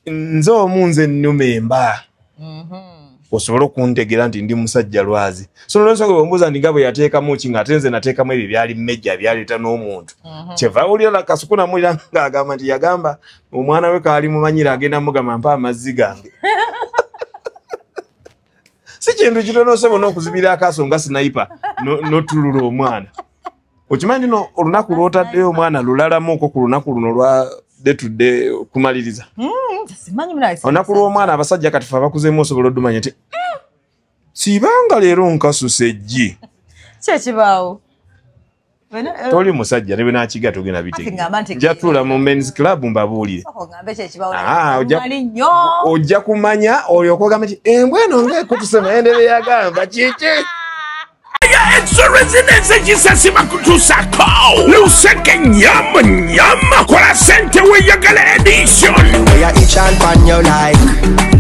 nze omunze nnumemba osobola okuntegera nti ndi musajja lwazi so nolwensonga bwembuuza ndi nga bwe yateekamu ki ng'ate nze nateekamu ebyo byali mmejja byaleeta n'omuntu kyeva wulira kasuku namulira ng'agamba nti yagamba omwana we kaali mumanyira agenda mugamba mpa amazzi gange si kintu kitono osobola n'okuzibira akaaso nga sniper n'otulula omwana okimanyi no olunaku lw'otaddeyo omwana lulalamuuko ku lunaku luno lwa day kumaliriza olunaku lw'omwana abasajja kati fe abakuzeemu osobola oddumanya nti sibanga leero nkasuse eggi kyekibaawo toli musajja ne bwe nakiga togenda bitege njatuula mu men's club mbabuulire ojja kumanya olyoka ogamba nti embwa eno ng'ekutusema endere yagamba kiki Extra residence Jesus Makutusako Luseke nyama nyama Kola sente we yagala edition We are each and pan your like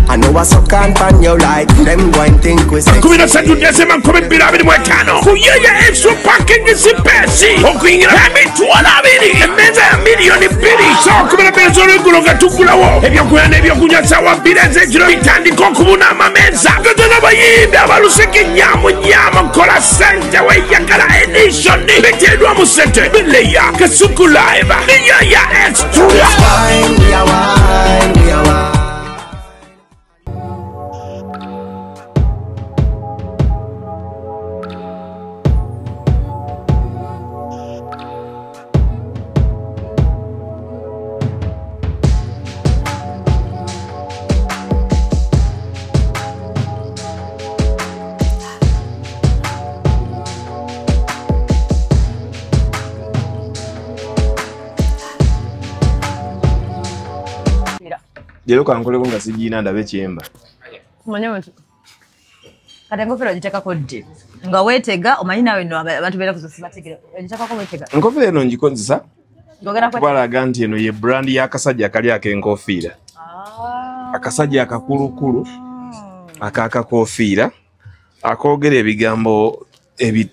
I know what's up can pan your like Them going think we say Kumina satu desema kumi bilabidi mwekano Kuyaya extra parking isi pesi Okuingira hemi tuwala bidi Emeza ya milioni bidi So kumina bezo regulonga tukula wo Ebyo kuyane ebyo kunyasa wa bileze jiro Itandiko kubuna amameza Gotona bayimbe abaluseke nyama nyama Kola sente we yagala edition Betedwa musente Bileya Kasuku live Niya ya extra We are wine, we are wine Jero kankoleko nga sigiina ndabe kyemba. Manya wetu. Kati ngofero giteka ko dde. Nga wetega omanyi nawe no abantu bera kusibategera. Giteka ko wetega. Nkofero eno ngikozesa. Ngogera ko. Balaga nti eno ye brand ya kasajja kali akenkofiira. Akasajja akakulukulu. Akakakofiira. Akogera ebigambo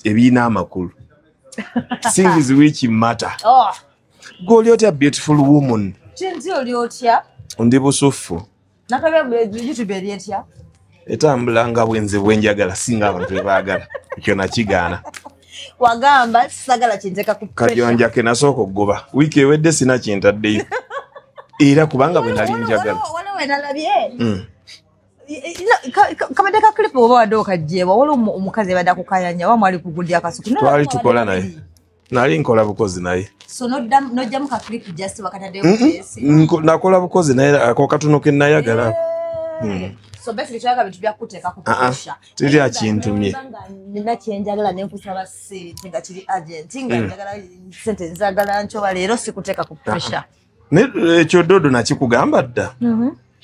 ebina amakulu. Things which matter. Oh. Goli otya beautiful woman. Chinzi oli otya? Ndi busufu. Nakabe YouTube eri etya? Etambula nga bwenze bwenjagala singa abantu bebaagala. Ekyo nakigaana. Wagamba sagala kinzeka ku pressure. Kajonja ke nasoko goba. Wiki ewedde sina kintaddeyo. Era kubanga bwe nali njagala. Wala we nalabye. Kamadeka clip oba wadoka jeba wala omukazi bada kukayanya wa mwali kugulya akasuku. Twali tukola naye. Nali nkola bukozi naye. So no jam ka clip just wakatade ku nakola bukozi naye ako katuno ke nayagala. So basically twaga bintu bya kuteka ku pressure. Tiri akintumye. Nina kyenjagala ne nkusaba sente nga kiri agent nga njagala sente nzagala ncho balero sikuteka ku pressure. Ne ekyo dodo nakikugamba dda.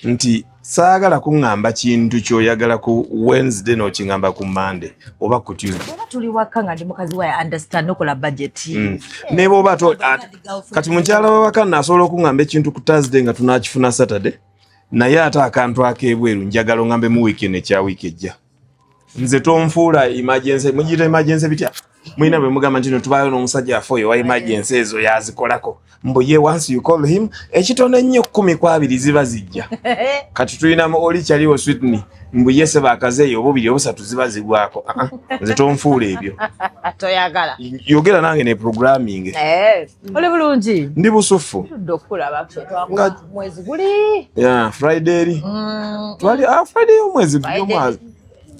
Nti saagala kuŋŋamba kintu kyoyagala ku Wednesday no kingamba ku Monday oba ku Tuesday. Tuli waka nga ndi mukazi wa understand nokola budget. Ne boba to kati mukyala waka nasobola okuŋŋamba ekintu ku Thursday nga tunakifuna Saturday. Naye ate akantu akebweru njagala ngambe mu weekend ekya week ejja. Nze tonfuula emergency mujita emergency bitya. Mwina bwe mugamba nti tubayo n'omusajja afoyo wa emergency ezo yazikolako. Mboye once you call him ekitone nnyo 10 kwa 2 ziba zijja. Kati tulina oli kyaliwo Sydney mboye se bakazeyo obubiri obusatu ziba zigwako. Nze tonfuula ebyo. Toyagala. Yogera nange ne programming. Ole bulungi. Ndi busufu. Dokula bakyo mwezi guli. Yeah, Friday ri. Twali Friday omwezi gw'omwezi.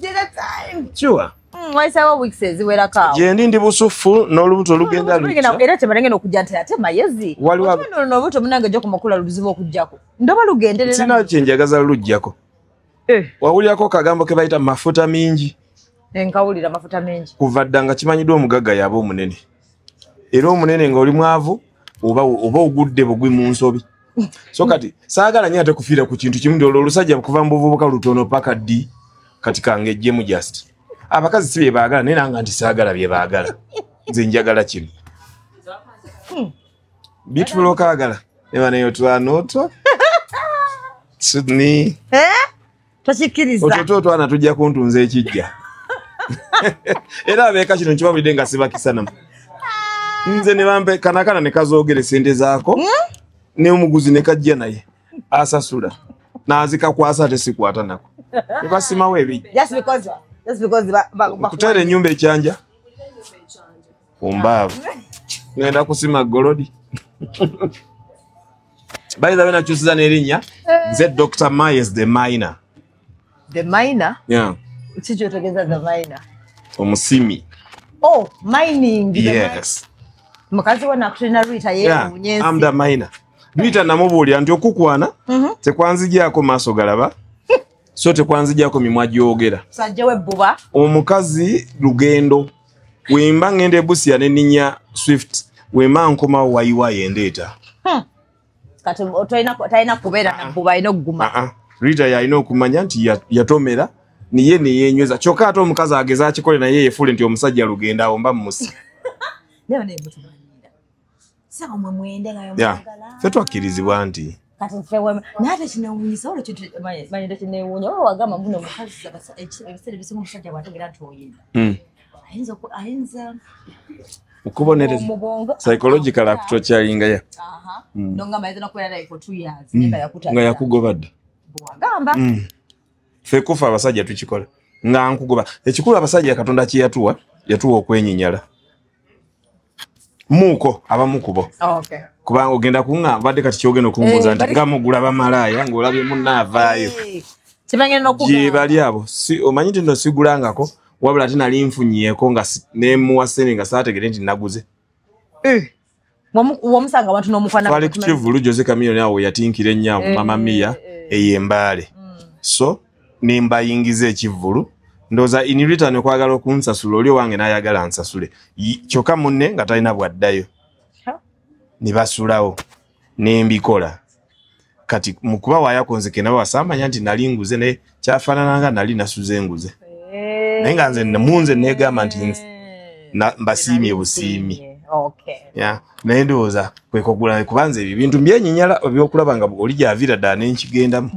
Did a time. Sure. Waisawa weeks eziwera kawo. Je ndi busufu n'olubuto lugenda lucha. Era temalenge n'okujja ate mayezi. Waliwo n'obuto munange jjo kumakula luzibu okujjako. Ndoba lugenderera. Sina kyenjagaza lujjako. Wawulyako kagambo ke bayita mafuta mingi. Enkawulira mafuta mingi. Kuva ddanga kimanyiddwa omugagga yaba omunene. Era omunene ng'oli mwavu oba ogudde bugwi mu nsobi. So kati saagala nnyo ate kufiira ku kintu kimu ndolo olusajja kuva mu buvubuka lutono paka ddi kati kange ejjemu just. Abakazi si bye baagala naye nanga nti saagala bye baagala. Nze njagala kino. Beautiful okaagala. Eba nayo twanotwa. Sydney. Tosikiriza. Ototo twana tujja kuntunza ekijja. Era abeeka kino nkibabulidde nga sibakisanamu. Nze ne bampe kanakana ne kazoogere sente zaako. Ne omuguzi ne kajja naye. asasula nazika kwasa tesikwata nako nebasimawo ebijja just because kutere nyumba ekyanja umbaavu ngenda kusima golodi by the way nakyusiza n'erinnya nze Dr. Myers the Miner. Yeah. Kikyotogeza the miner. Omusimi. Oh, mining. Yes. Mukazi wa nakutrina Rita yeah, unyezi. I'm the miner. Rita namubuulira nti okukwana tekwanzigyako maaso galaba so tekwanzigyako mimwa gyogera. Sajjawe buba. Omukazi lugendo wemba ngende ebusia n'enninya Swift wema nkoma wayiwa yendeeta. Kati otayina kubeera na buba ino guma. Rita yalina okumanya nti yatomera niye neyenyweza kyokka ate omukazi ageza akikole naye yefule nti omusajja lugendo awo mba mmusi. Leo ne mutumanira. Saka mwe mwende nga yomugala. Fe twakkirizibwa nti kati fewe nate kinewunyisa olwo kintu manyira kinewunya oba wagamba mbuno omukazi ebiseera ebisinga omusajja bw'ategera nti oyinza. Ayinza okubonereza psychological akutochalinga ya nonga mayeze nakwera naye for 2 years nga yakuta nga yakugoba dda bwagamba fe kufa abasajja tukikola nga nkugoba ekikulu abasajja Katonda kiyatuwa yatuwa okwenyinyala muko abamukubo okay kubanga ogenda kunga badde kati kyogenda okumbuza nti nga mugula bamalaya ng'olabye munnaavaayo kibangene n'okugamba gye bali abo si omanyi nti nno sigulangako wabula ate nali nfunyieko nga nemuwasene nga saategere nti naguze wamusanga abantu n'omukwana twali ku Kivulu Jose Chameleone awo yatinkira ennyawo Mama Mia ey'embaale so nembayingiza ekivulu ndooza in return okwagala okunsasula oli owange n'ayagala nsasule kyokka munne nga talina bwaddayo ne basulawo nembikola kati mu kuba waayakonzeke nabo basamanya nti nali nguze naye kyafaanananga nali nasuze enguze naye nga nze munze neegamba nti mbasiimye busiimi naye ndowooza kwekogula kubanza ebyo bintu mbyenyinyala ebyokulaba nga oli gy'aviira ddala nenkigendamu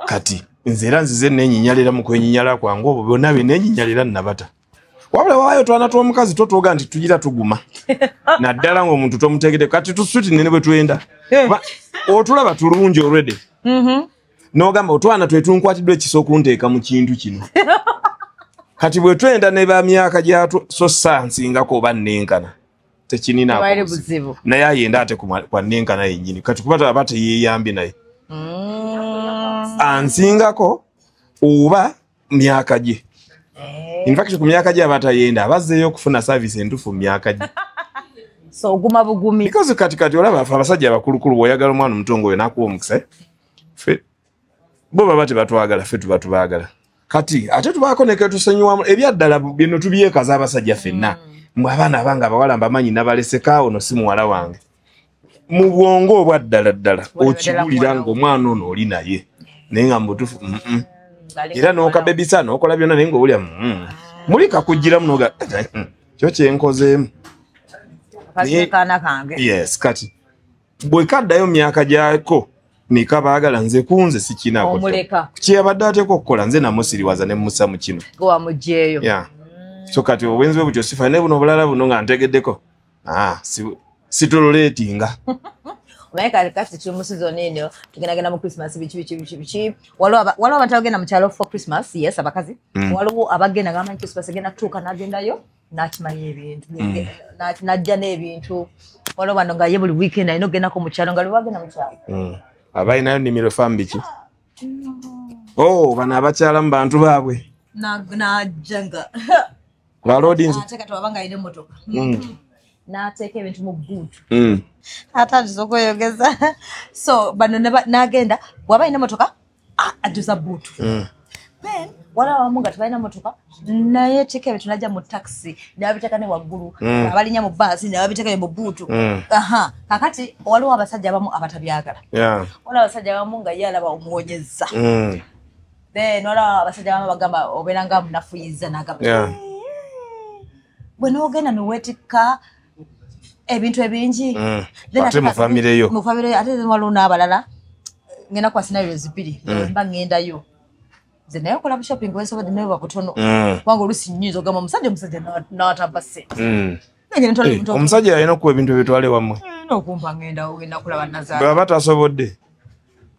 kati nze era nzize nenyinyalira mu kwenyinyala kwange obwo byonna bye nenyinyalira nnabata wabula waayo twana tw'omukazi totwoga nti tugira tuguma naddala ng'omuntu tomutegede kati tusuti nene bwe twenda otulaba tulungi already n'ogamba otwana twe tunkwatiddwa ekisa okunteeka mu kintu kino kati bwe twenda ne ba myaka gyatwo so sansingako oba nenkana tekinina naye ayenda ate kwa nenkana yennyini kati kuba aba teyeeyambye naye ansingako oba myaka gye in fact ku myaka gye aba tayenda abazzeeyo okufuna service entufu mu myaka gye so oguma bugumi because kati olaba abasajja abakulukulu bw'oyagala omwana omutongo oyo n'akuwa omukisa ffe bo baba tebatwagala ffe tuba tubaagala kati ate tubaako ne ketusonyiwamu ebyaddala bino tubyekaza abasajja ffenna mwe abaana abange abawala mbamanyi nabaleseka ono si muwala wange mu bwongo obwa ddala okiwulira ng'omwana ono oli naye naye nga mubutufu era n'okabebisa n'okola byonna naye ng'owulya muli kakugiramu noga kyo kyenkozeemu yes kati bwe kaddayo myaka gyako nika baagala nze kunze sikinako kyeyabadde ateeka okukola nze namusiriwaza ne musa mu kino wamugyeyo so kati obwenzi bwe butyo sifa ne buno obulala buno nga ntegeddeko situloleetinga omaye kati tuli mu season eno tugendagenda mu Christmas biki waliwo abantu abagenda mu kyalo for Christmas yes abakazi waliwo abagenda gamanyi Christmas egenda kutuuka n'agendayo n'akimanya ebintu n'ajja n'ebintu waliwo bano nga ye buli weekend alina okugendako mu kyalo nga lwebagenda mu kyalo abalinayo nnimiro famu biki bano abakyala mu bantu baabwe najjanga balodinzi kati wabanga alina emmotoka n'ateeka ebintu mu buutu atandise okweyogeza so bano n'agenda bw'aba alina emmotoka ajjuza buutu then waliwo abamu nga tebalina mmotoka naye teeka ebintu najja mu taxi nebabiteeka ne waggulu abalinya mu baasi nebabiteeka mu buutu kakati waliwo abasajja abamu abatabyagala waliwo abasajja abamu nga ye alaba omuwonyeza then waliwo abasajja abamu bagamba obeera nga munafuyiza nagamba bwe n'ogenda neweetikka ebintu ebingi ate mu famire yo ate waliwo n'abalala ngenda kwa scenarios bbiri mba ngendayo nze naye okola shopping wensobadde naye babutono kubanga oluusi nnyinza ogamba omusajja n'atabba ssente Omusajja alina okuwa ebintu ebitwale wammwe. N'okumpa ngenda ogenda kulaba Nazaala. Bw'aba tasobodde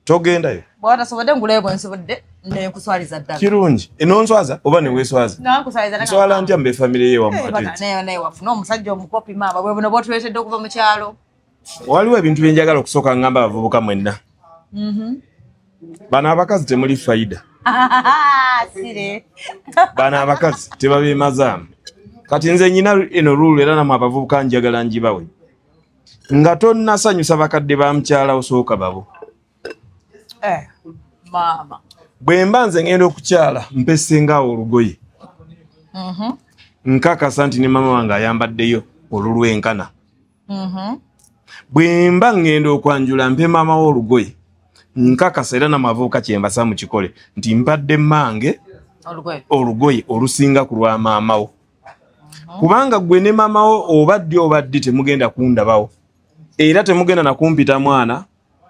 togendayo. Bw'aba tasobodde ngulayo bwe nsobodde ne kuswaliza ddala. Kirungi. Enonswaza oba ne weeswaza. Nkuswaliza ddala. Nswala ntya mbe famire ye wammwe ate. Naye wafuna omusajja omukopi maama bwe buno bw'otuleetedde okuva mu kyalo. Waliwo ebintu bye njagala okusooka ngamba abavubuka mwenna. Bano abakazi temuli fayida. Sire. Bano abakazi tebabeemazaamu. Kati nze nyina eno rulu era namwe abavubuka njagala njibawe. Nga tonnasanyusa bakadde ba mukyala osooka babo. Maama. Bwe mba nze ngenda okukyala mpesengaawo olugoye. Nkakasa nti ne mama wange ayambaddeyo olulwenkana. Bwe mba ngenda okwanjula mpe maama wo olugoye. Nkakasa era n'amavubuka kyembasa mu kikole nti mpadde mmange olugoye olusinga ku lwa maama wo. Kubanga gwe ne maama wo obadde temugenda kundabawo. Era temugenda nakumpita mwana,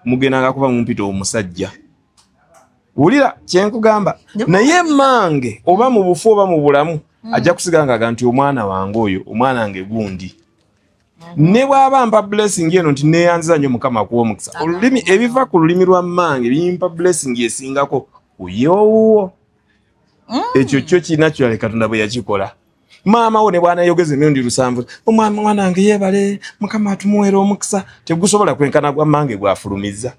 mugendanga kuba mumpita omusajja. Wulira kyenkugamba naye mmange oba mu bufu oba mu bulamu ajja kusiganga nti omwana wange oyo omwana wange gundi. Ne bw'aba mpa blessing eno nti neeyanziza nnyo Mukama kuwa omukisa. Olulimi ebiva ku lulimi lwa mmange bimpa blessing esingako uyowuwo. Ekyo kyo kirina kyali Katonda bwe yakikola. Maama wo ne bw'anayogeza emirundi 7 omwana wange yeebale Mukama atumuweera omukisa tegusobola kwenkana gwa mmange gwafulumiza.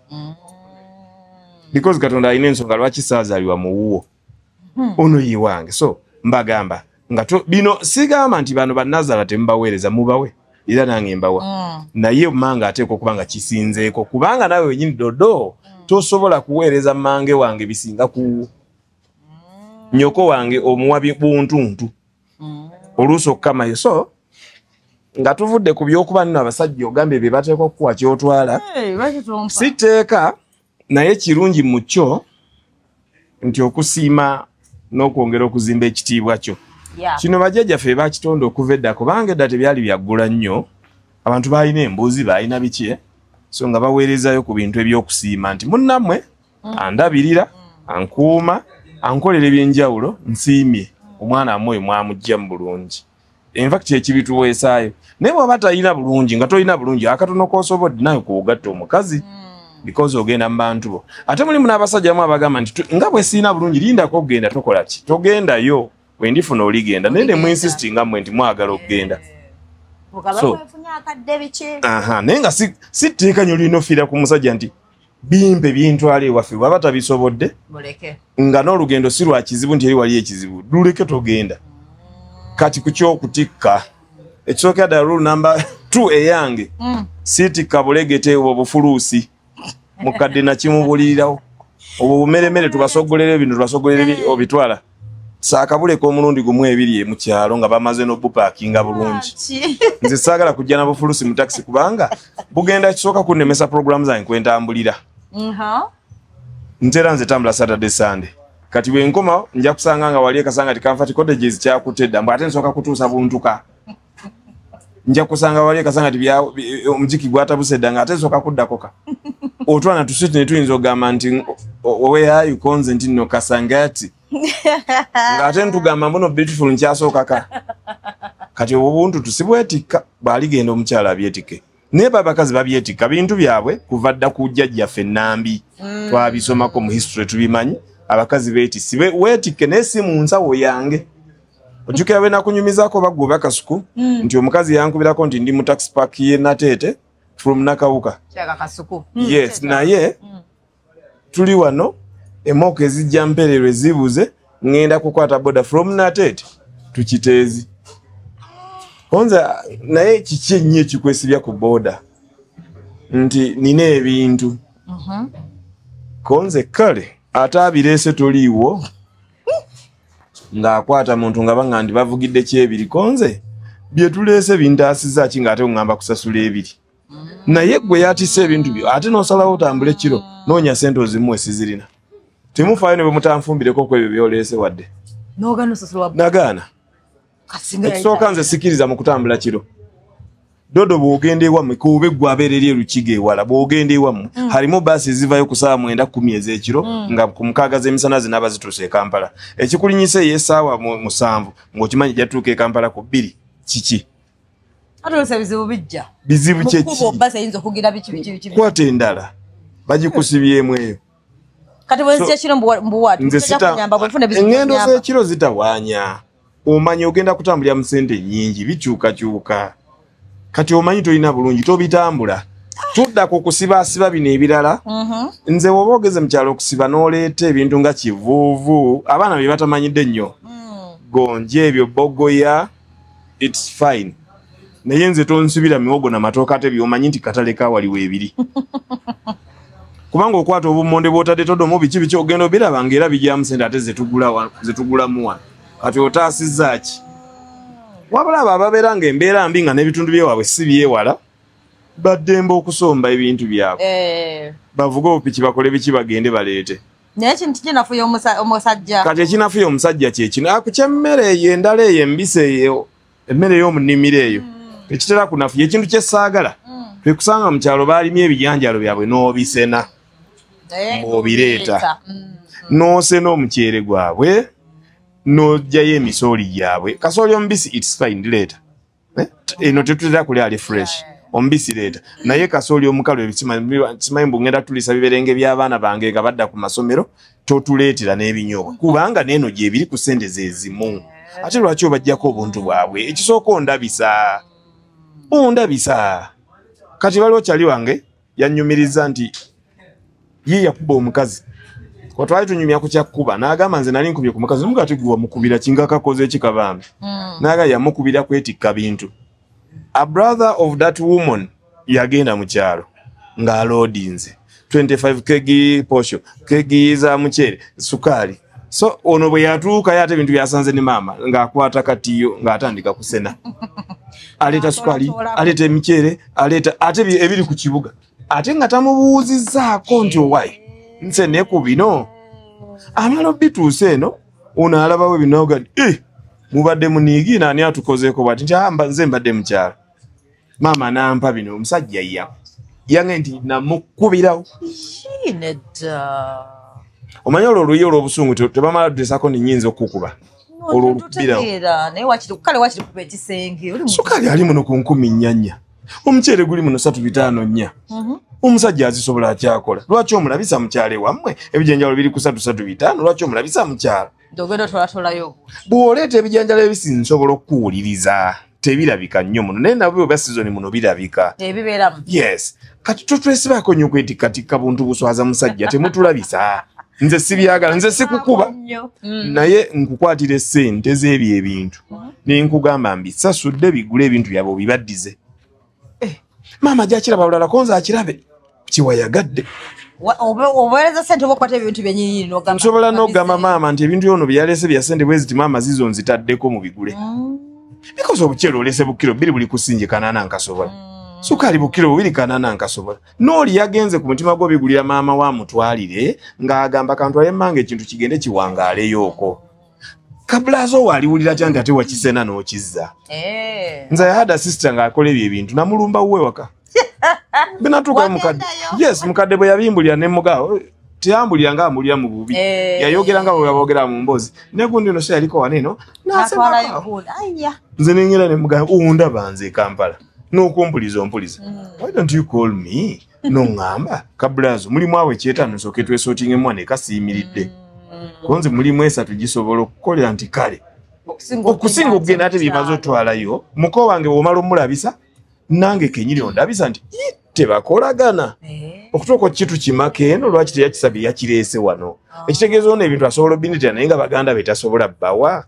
Because Katonda alina ensonga lwaki saazaalibwa mu wuwo. Ono ye wange. So mbagamba nga bino sigamba nti bano bannazaala temubaweereza mubawe. Era nange mbawa. Naye mmange ateekwa okuba nga kisinzeeko kubanga nawe wenyini dodo tosobola kuweereza mmange wange bisinga ku nyoko wange omuwa buntuntu. Oluusi okukamayo. So nga tuvudde ku by'okuba nino abasajja ogambe bye bateekwa okukuwa ky'otwala. Siteeka naye kirungi mu kyo nti okusiima n'okwongera okuzimba ekitiibwa kyo. Kino bajjajjaffe bakitonda okuva edda kubanga edda tebyali byaggula nnyo. Abantu balina embuzi balina biki so nga baweerezayo ku bintu eby'okusiima nti munnammwe andabirira ankuuma ankolera ebyenjawulo nsiimye omwana mmoyo mwamujja mu bulungi. In fact ekibituweesaayo naye bw'aba talina bulungi nga tolina bulungi akatono k'osobodde nayo kugatta omukazi because ogenda mu bantu bo. Ate mulimu n'abasajja mu abagamba nti nga bwe siina bulungi lindako okugenda tokola ki togendayo. Wendifuna oligenda nende mu insistinga mmwe nti mwagala okugenda. So naye nga si tteeka nnyo lino fiira ku musajja nti bimpe byentwala ewaffe bw'aba tabisobodde nga n'olugendo si lwa kizibu nti eri wali ekizibu luleke togenda. Kati ku kyokutikka ekisookera ddala rule number 2 eyange siitikka bulegete obwo bufuluusi mukadde nakimubulirirawo obwo bumeremere tubasogolera ebintu tubasogolera obitwala. Saakabuleko omulundi gumu 2 mu kyalo nga bamaze n'obupaakinga bulungi. Nze saagala kujja na bufulusi mu taxi kubanga bugenda kisooka kunnemesa programu zange kwentambulira. Ntera nze tambula Saturday Sunday. Kati bwe nkoma nja kusanga nga wali ekasanga ti Comfort Cottages kyakutedda mbw ate nsooka kutuusa buntuka. Nja kusanga wali ekasanga ti omujiki gwatabusedda nga ate nsooka kuddakoka. Otwana tusiti ne tuyinza okugamba nti where you konze nti nno Kasangati. Ngate ntugamba mbono beautiful nkyasookaka. Kati obuntu tusibwetikka bwaligenda omukyala abyetike. Naye babakazi babyetikka bintu byabwe kuva dda ku jjajjaffe Nambi. Twabisomako mu history tubimanyi. Abakazi beetisi weetikke naye si mu nsawo yange. Ojjukira bwe nakunyumizaako baggwe bakasuku nti omukazi yankubirako nti ndi mu taxi park ye Natete from Nakawuka. Yes, naye tuli wano emooko ezijja mpererwe zibuze ngenda kukwata boda from Natete tukiteezi. Konza naye kiki ennyo ekikwesibya ku boda nti nina ebintu. Konze kale ate abireese toliiwo ng'akwata muntu nga banga ndi bavugidde kyebiri. Konze bye tuleese bintaasiza ki ng'ate ngamba kusasula ebiri. Naye gwe yatise ebintu byo ate n'osalawo otambule kiro noonya sente ozimuwe sizirina. Temufaayo ne bwe mutanfumbireko ku ebyo byoleese wadde. Nagaana. Ekisooka nze sikiriza mu kutambula kiro. Dodo bw'ogenda ewammwe kuube gwe abeerera erukiga ewala bw'ogenda ewammwe halimu baasi ezivayo ku ssaawa 9-10 ez'ekiro nga ku 6 z'emisana zinaaba zituuse e Kampala. Ekikulinyisa ey'essaawa 7 ng'okimanyi jatuuka e Kampala ku 2 kiki? Atolose bizibu bijja. Bizibu kyeki. Mukubo basa yinzo kugira bichi. Kwate endala. Bagikusibyemu eyo. Kati bwenzi kiro mbuwatu. Nze sita. Engendo ze kiro zitawanya. Omanyi ogenda kutambulya mu sente nnyingi bikyuka. Kati omanyi tolina bulungi tobitambula. Tudda ku kusiba bino ebirala. Nze woba ogeze mu kyalo okusiba n'oleeta ebintu nga kivuuvu abaana bye batamanyidde nnyo. Gonje ebyo bogoya it's fine. Naye nze tonsubira miwogo na matooka ate byomanyi nti katale ka waliwo ebiri. Kubanga okwata obumonde bw'otadde todomo biki ogenda obiraba ng'era bijjamu sente ate zetugulamu wano. Kati otaasizza ki? Wabula abo ababeera ng'embeera mbi nga n'ebitundu by'ewaabwe si byewala baddemba okusomba ebintu byabwe. Bavuga obupiki bakole biki bagende baleete. Naye kintu kinafuya omusajja. Kati ekinafuya omusajja kyekino akukyemmere eyo endala eyo embise eyo emmere y'omunimiro eyo tekitera kunafuya ekintu kyesaagala twekusanga mu kyalo baalimye ebijanjalo byabwe n'obisena obireeta n'osena omukyere gwabwe n'ojjayo emisooli gyabwe kasooli omubisi it's fine direeta eno tetutera kulya ali fresh ombisi leeta naye kasooli omukalu ebisimanyi mbu ngenda tulisa biberenge by'abaana bange nga badda ku masomero totuleetera n'ebinyoobwa kubanga n'eno gyebiri ku ssente ze zimu ate lwaki obajjako obuntu bwabwe ekisooka ondabisa kati waliwo kyali wange yannyumiriza nti ye yakuba omukazi twali tunyumya ku kyakkuba n'agamba nze nali nkubye ku mukazi mugati gwe wamukubira kinga kakoze ekikabambi n'aga yamukubira kwetikka bintu. A brother of that woman yagenda mu kyalo ng'aloadinze 25 kg posho kg za muchere sukali so ono bwe yatuuka yate bintu byasanze ne mama ng'akwata katiyo ng'atandika kusena aleta sukali aleta emichere aleta ate ebiri ku kibuga ate nga tamubuuzizzaako nti owayi nse ne ku bino amalo bituuse eno ono alabawo binoga mubadde muniigi nani atukozeeko bwati nti nze mbadde mu kyalo mama nampa bino omusajja yange nti namukubirawo omanyi olwo oluyi olw'obusungu tebamala tudesako ninyinza okukuba olwo olukubirawo sukali ali muno ku 14 omuceere guli muno 354 omusajja azisobola akyakola lwaki omulabisa mu kyalo ewammwe ebijanjalo biri ku 335 lwaki omulabisa mu kyalo bw'oleeta ebijanjalo ebisi nsobola okuwuliriza tebirabika nnyo muno naye nabyo bya sizoni muno birabika yes kati totwesibako nnyo kwetikkatikka buntu buswaza musajja temutulabisa nze sibyagala nze sikukuba naye nkukwatira essente z'ebyo ebintu nenkugamba mbisasudde bigule ebintu byabwe obibaddize maama gyakiraba bulala konza akirabe kiwayagadde obuweereza sente obakwata ebintu byenyini n'ogamba nsobola n'ogamba maama nti ebintu byono byalese bya sente bwe ziti maama zizo nzitaddeko mu bigule because obuceere olese bukiro 2 buli kusinje kanana nkasobola sukali bukiro 2 kanana nkasobola n'oli yagenze ku mutima gwo bigulira maama wa mutwalire ng'agamba kantu alemanga ekintu kigende kiwangaaleyooko kabulazo waliwulira kyandi ate wakisena n'okizza nze yahada sister ng'akola ebyo ebintu namulumba wuwe waka binatuuka mukadde yes mukadde bwe yabimbulira ne mugaawo teyambulira ng'amulira mu bubi yayogera nga bwe yaboogera mu mboozi ne gundi no se yaliko waneeno n'asemako nze nengera ne mugaawo undaba nze Kampala n'okumpuliza ompuliza why don't you call me n'oŋŋamba kabulazo mulimu awo ekyetaano nsooke twesootinga emwana ekasiimiridde konze mulimu 3 gisobola okukolera nti kale okusinga okugenda ate bimaze otwalayo muko wange bw'omala omulabisa nange kenyini ondabisa nti tebakolagana okutuuka kitu kimaka eno lwaki teyakisabye yakireese wano ekitegeeza ono ebintu asobola obinitira naye nga baganda be tasobola bbawa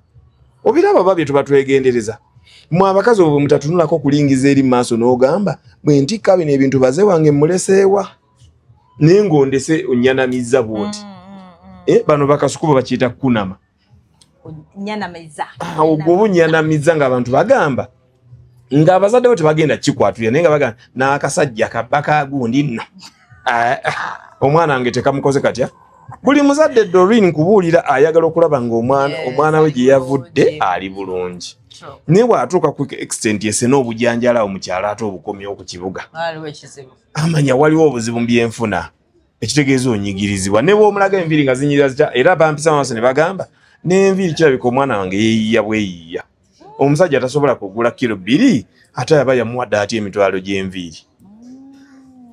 obiraba babye tuba twegendereza mwe abakazi obwe mutatunulako kulingiza eri maaso n'ogamba bwe ntikka bino ebintu baze wange muleseewa naye ng'ondese onnyanamizza bwoti bano bakasukuba bakiyita kunama ogwo nyanamiza ng'abantu bagamba ng'abazadde bo tebagenda kikwatulira naye nga bagamba n'akasajja kabaka gundi nno omwana wange tekamukoze katya buli muzadde Doreen kubuulira ayagala okulaba ng'omwana we gye yavudde ali bulungi naye bw'atuuka ku extent yesena obujanjala awo mu kyalo ate obukomyewo ku kibuga amanya waliwo obuzibu mu byenfuna ekitegeeza onyigirizibwa ne bw'omulaga enviiri nga zinyirira zitya era bampisa maaso ne bagamba n'enviiri kirabika omwana wange yeeyiya bweyiiya omusajja tasobola kugula kilo 2 ate yaba yamuwadde ati emitwalo gy'enviiri.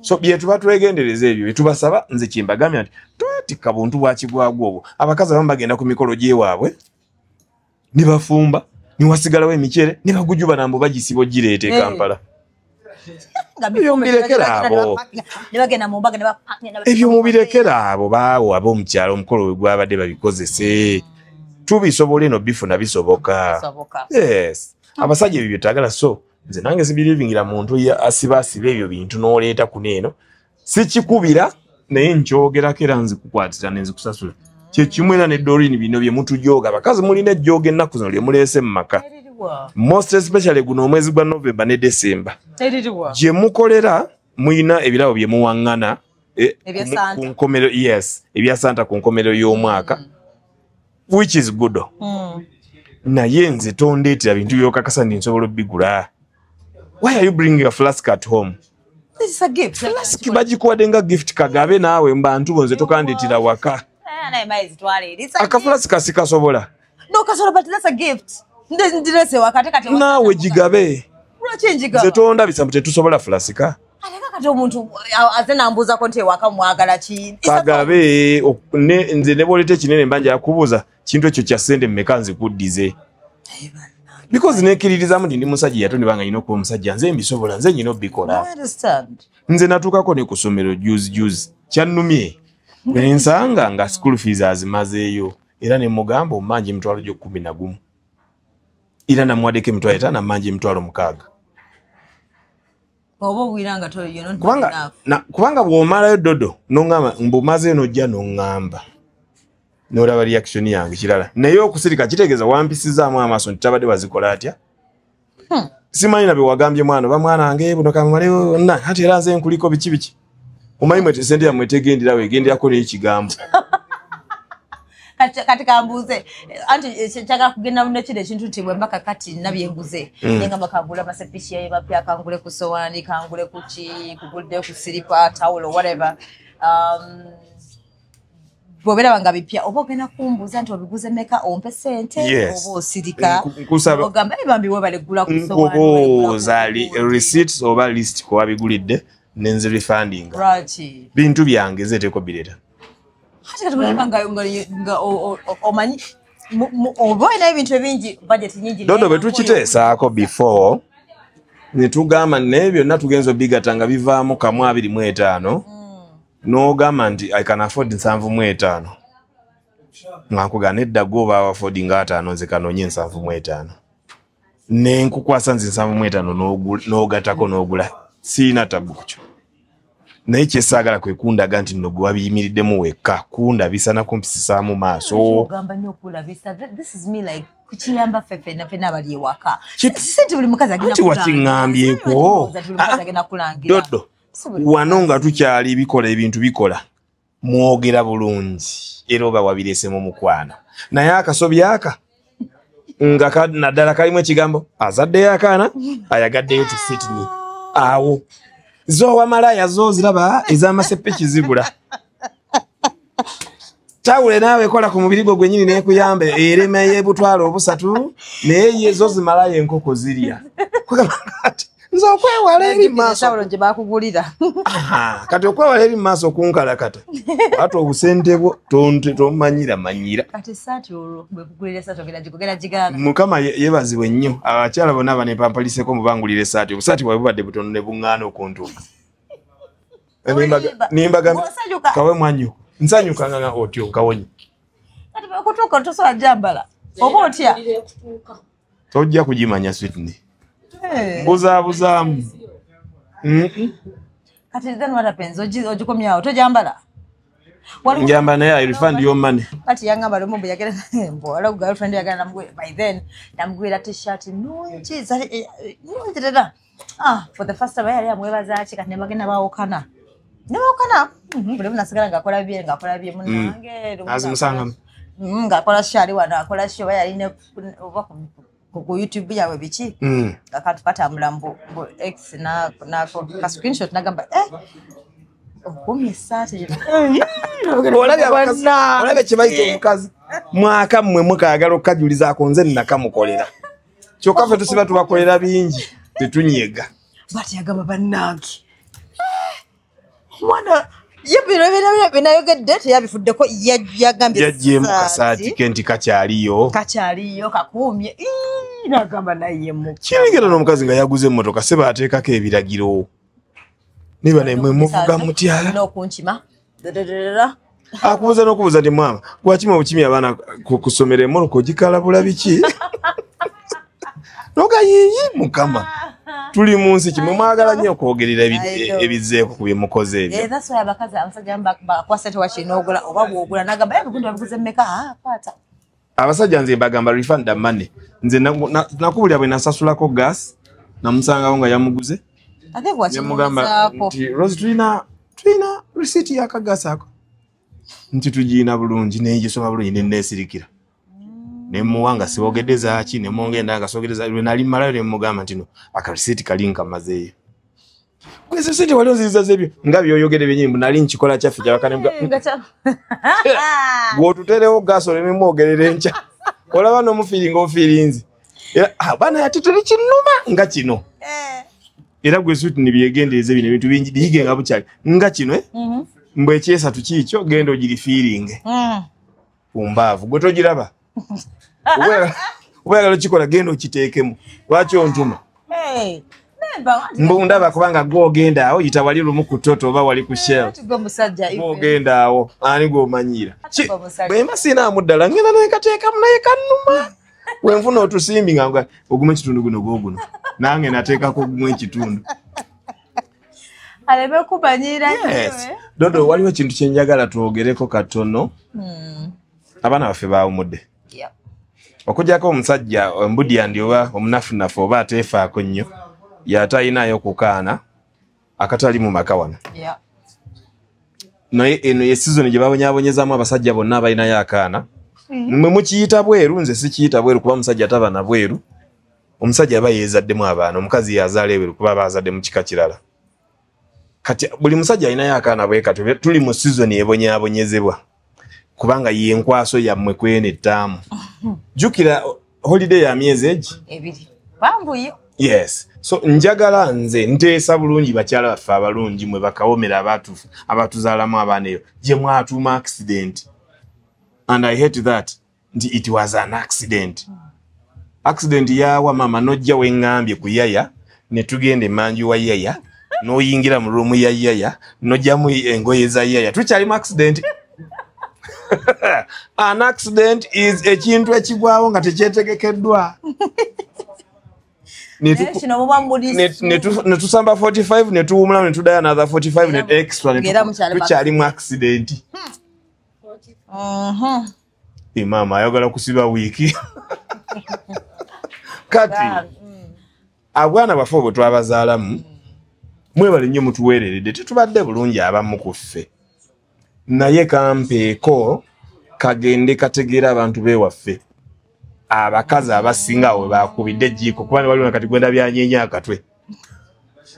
So bye tuba twegendereza ebyo bitubasaba nze kimbagamya nti twatika buntu bwa kigwagwa obwo abakazi abamu bagenda ku mikolo gy'ewaabwe ne bafumba ne wasigalawo emicere ne bagujuba nambo bagisibo gireete Kampala. Ebyo mubirekera abo baawo ab'omukyalo omukolo we gwabadde babikozese tubisobole no bifuna bisoboka. Yes. Abasajja ebyo byetagala so nze nange sibirivingira muntu asiba ebyo bintu n'oleeta kuneeno sikikubira naye nkyogera kera nzikukwatira nenzikusasula kyekimu era ne Doreen bino bye mutujooga abakazi mulina ejjooga ennaku zino lye muleese mu maka most especially guno omwezi gwa November ne December gye mukolera muyina ebirabo bye muwaŋŋana ku nkomero ebya Santa ku nkomero y'omwaka which is good. Naye nze tondeetera bintu by'okakasa ndi nsobola obbigula. Why are you bringing a flask at home? This is a gift. Flask bagikuwadde nga gift kagabe naawe mbantu bonze tokandetira waka. Aka flask kasikasobola. No, kasobola, but that's a gift. Ndirese waka tekati. Naawe gigabe. Nze tondabisa mute tusobola flaska. Kati omuntu azena mbuza ko nte waka mwagala ki. Kagabe nze ne bolete kinene mbanja yakubuza kintu ekyo kya sente mmeka nzikuddize. Because nekiririzamu ndi musajja yatonde banga ino ko musajja nze mbisobola nze nyino bikola. I understand. Nze natukako ne kusomero juice kyannumye. Ensanga nga school fees azimazeeyo era ne mugamba omanje emitwalo gyo 11. Era namwadeko emitwalo 5 namanje emitwalo 6. Obo wiranga to you know. Kubanga bw'omalayo dodo nongamba mbumaze nojja nongamba. N'olaba reaction yange kirala. Naye okusirika kitegeeza wampisizaamu amaaso nti tabadde bazikola atya. Simanyi na bewagambye mwana bamwana nge buno kamaleyo na ate era nze nkuliko biki. Omanyi mwete sente ya mwete gendira wegendira ko n'ekigambo. Katika mbuze anti chaka kugenda muno kide kintu tibwe mpaka kati nabyenguze nenga bakagula masepishi yaye bapya kangule kusowani kangule kuchi kugulde kusilipa towel or whatever bobera banga bipya obogena kumbuza nti obiguze meka ompe sente obo sirika ogamba ibambi we balegula kusowani obo zali receipts oba list ko abigulidde nenze refunding bintu byange zeteko bileta hati katubanga nga omanyi oboina ebintu ebingi budget nyingi dodo betukiteesaako before nitugamba nebyo natugenzo bigatanga bivaamu kamu 25 n'ogamba nti I can afford 75 ngankugana edda goba affording 5 nze kanonye 75 nenkukwasa nze 75 n'ogatako n'ogula siina tabu kyo naye kyesagala kwe kundaga nti nno gwe wabiyimiriddemu wekka kunda bisana kumpisisa mu maaso ogamba nnyo okulabisa this is me like kuchiyamba fefe na pena bali waka sente buli mukazi agenda kulanga wakingambyeko dodo wanonga tukyali bikola ebintu bikola mwogera bulungi era oba wabirese mu mukwano naye akasobi aka nga naddala kalimu ekigambo azaddeyo akaana ayagaddeyo ti Sydney awo zo wamalaya zo ziraba ez'amaseppe kizibula tawule nawe kola ku mubiri gwo gwenyini nekuyambe erema y'ebutwalo obusatu naye zo zimalaya enkoko zirya nzo okwewala eri maaso tawulo nje bakugulira kati okwewala eri maaso kunkalakata ate obusente bwo tomanyira kati saati olwo bwekugulira saati ogera gigana mukama yebazibwe nnyo abakyala bonna banepampaliseko mubangulire saati obusaati bwabwe badde butono ne buŋŋaana okuntuuka nimbaga kawe mwanyu nsanyuka nga otyo nkawonye kati bwekutuuka tosobola jambala oba otya tojja kugimanya Sydney buzabuzaamu kati then what happens ogikomyawo tojambala njamba naye I refund your money kati yangamba lomo buyagera mbola girlfriend yagana namugwe by then namugwira t-shirt nungi tata for the first time yali amwebaza ki kati nebagenda bawokana buli munasigala ngakola bye munange azimusanga ngakola shali wana akola show yali oba ku YouTube yawe biki kakati katambula mbu X na ka screenshot nagamba okumye saati olabe kibaito omukazi mwaka mmwe mukayagala okajulizaako nze nnakamukolera kyokka ffe tusiba tubakolera bingi tetunyega bati yagamba bannange mwana binayogedde teyabifuddeko yagambye yajjemu kasaati ke nti kakyaliyo kakuumye nagamba naye kirengera n'omukazi nga yaguze emmotoka seba ateekako ebiragiro niba nemwe muvuga mutyala n'okunkima akubuza n'okubuza nti mwama gwakima obukimi abaana kusomera emmoloka ogikalabula biki nogayiyi mukama tuli mu nsi kimwe mwagala nnyo okwogerera ebizeeko ku bye mukoze ebyo that's why abakazi abasajja bakwasa tewakinogula oba bwogula nagamba ebigundi babiguze mmeka kwata abasajja nze bagamba refund money nze nakubulya bwe nasasulako gas namusangawo nga yamuguze nemugamba nti Rose tulina receipt yakagasa ako nti tugiina bulungi negisoma bulungi neneesirikira nemuwanga siwogedde zaaki nemwongenda nga sogedeza lwe nali malayo nemugamba nti no akareceipt kali nkamazeeyo kwese receipt wali oziriza zebyo nga byoyogere byenyimbu nali nkikola kyaffe kyabakane gwotuterewo gaso nemwogerera enkya olaba n'omufiiringa ofiirinzi era baana yatituli kinuma nga kino era gwe suti nibyegendereze bino ebintu bingi biyige nga bukyali nga kino mbwe ekyesatu kiikyo genda ogirifiiringe kumbaavu gwe togiraba ubwagala okikola genda okiteekemu lwaki ontuma ndaba kubanga gwogenda awo yita wali lumu ku toto oba wali ku shell gwogenda awo ani gwomanyira bwemba siinaamu ddala ngenda nekateekamu naye kannuma wenfuna otusimbi nga oguma ekitundu guno gwoguno nange nateekako ogumu ekitundu aleme kumanyira Dodo waliwo ekintu kyenjagala twogereko katono abaana baffe baawumudde okujjako omusajja embudi yandi oba omunafunafu oba ateefaako nnyo yate ayinayo kukaana akatali mu maka wano naye eno ye sizoni gye babonyaabonyezamu abasajja bonna abalinayo akaana mwe mukiyita bweru nze sikiyita bweru kuba omusajja taba na bweru omusajja aba yeezaddemu abaana omukazi yazaala ebweru kuba bazadde mu kika kirala kati buli musajja alinayo akaana bwe kati tuli mu sizoni ebonyaabonyezebwa kubanga yenkwaso yammwe kwene ettaamu jukira holiday ya myezi egi ebiri bambuye yes so njagala nze nteesa bulungi bakyala baffe abalungi mwe bakawomera abatuzaalamu abaana eyo gye mwatuuma accident and I hate that nti it was an accident yawa mama nojja wengambye ku yaya ne tugenda emanju wa yaya n'oyingira mu ruumu ya yaya nojjamu engoye za yaya tukyali mu accident an accident is ekintu ekigwawo nga tekyetegekeddwa netusamba 45 netuwumula netudaya another 45 net extra tukyali mu accident mama ayagala kusiba wiiki kati abwana baffe bwe twabazaalamu mwebale nnyo mutuweereredde tetubadde bulungi abamu ku ffe naye kampeeko kagende kategeera abantu beewaffe abakazi abasinga awo bakubidde ejjiiko kubanga waliwo nakati gwenda byanyeenya akatwe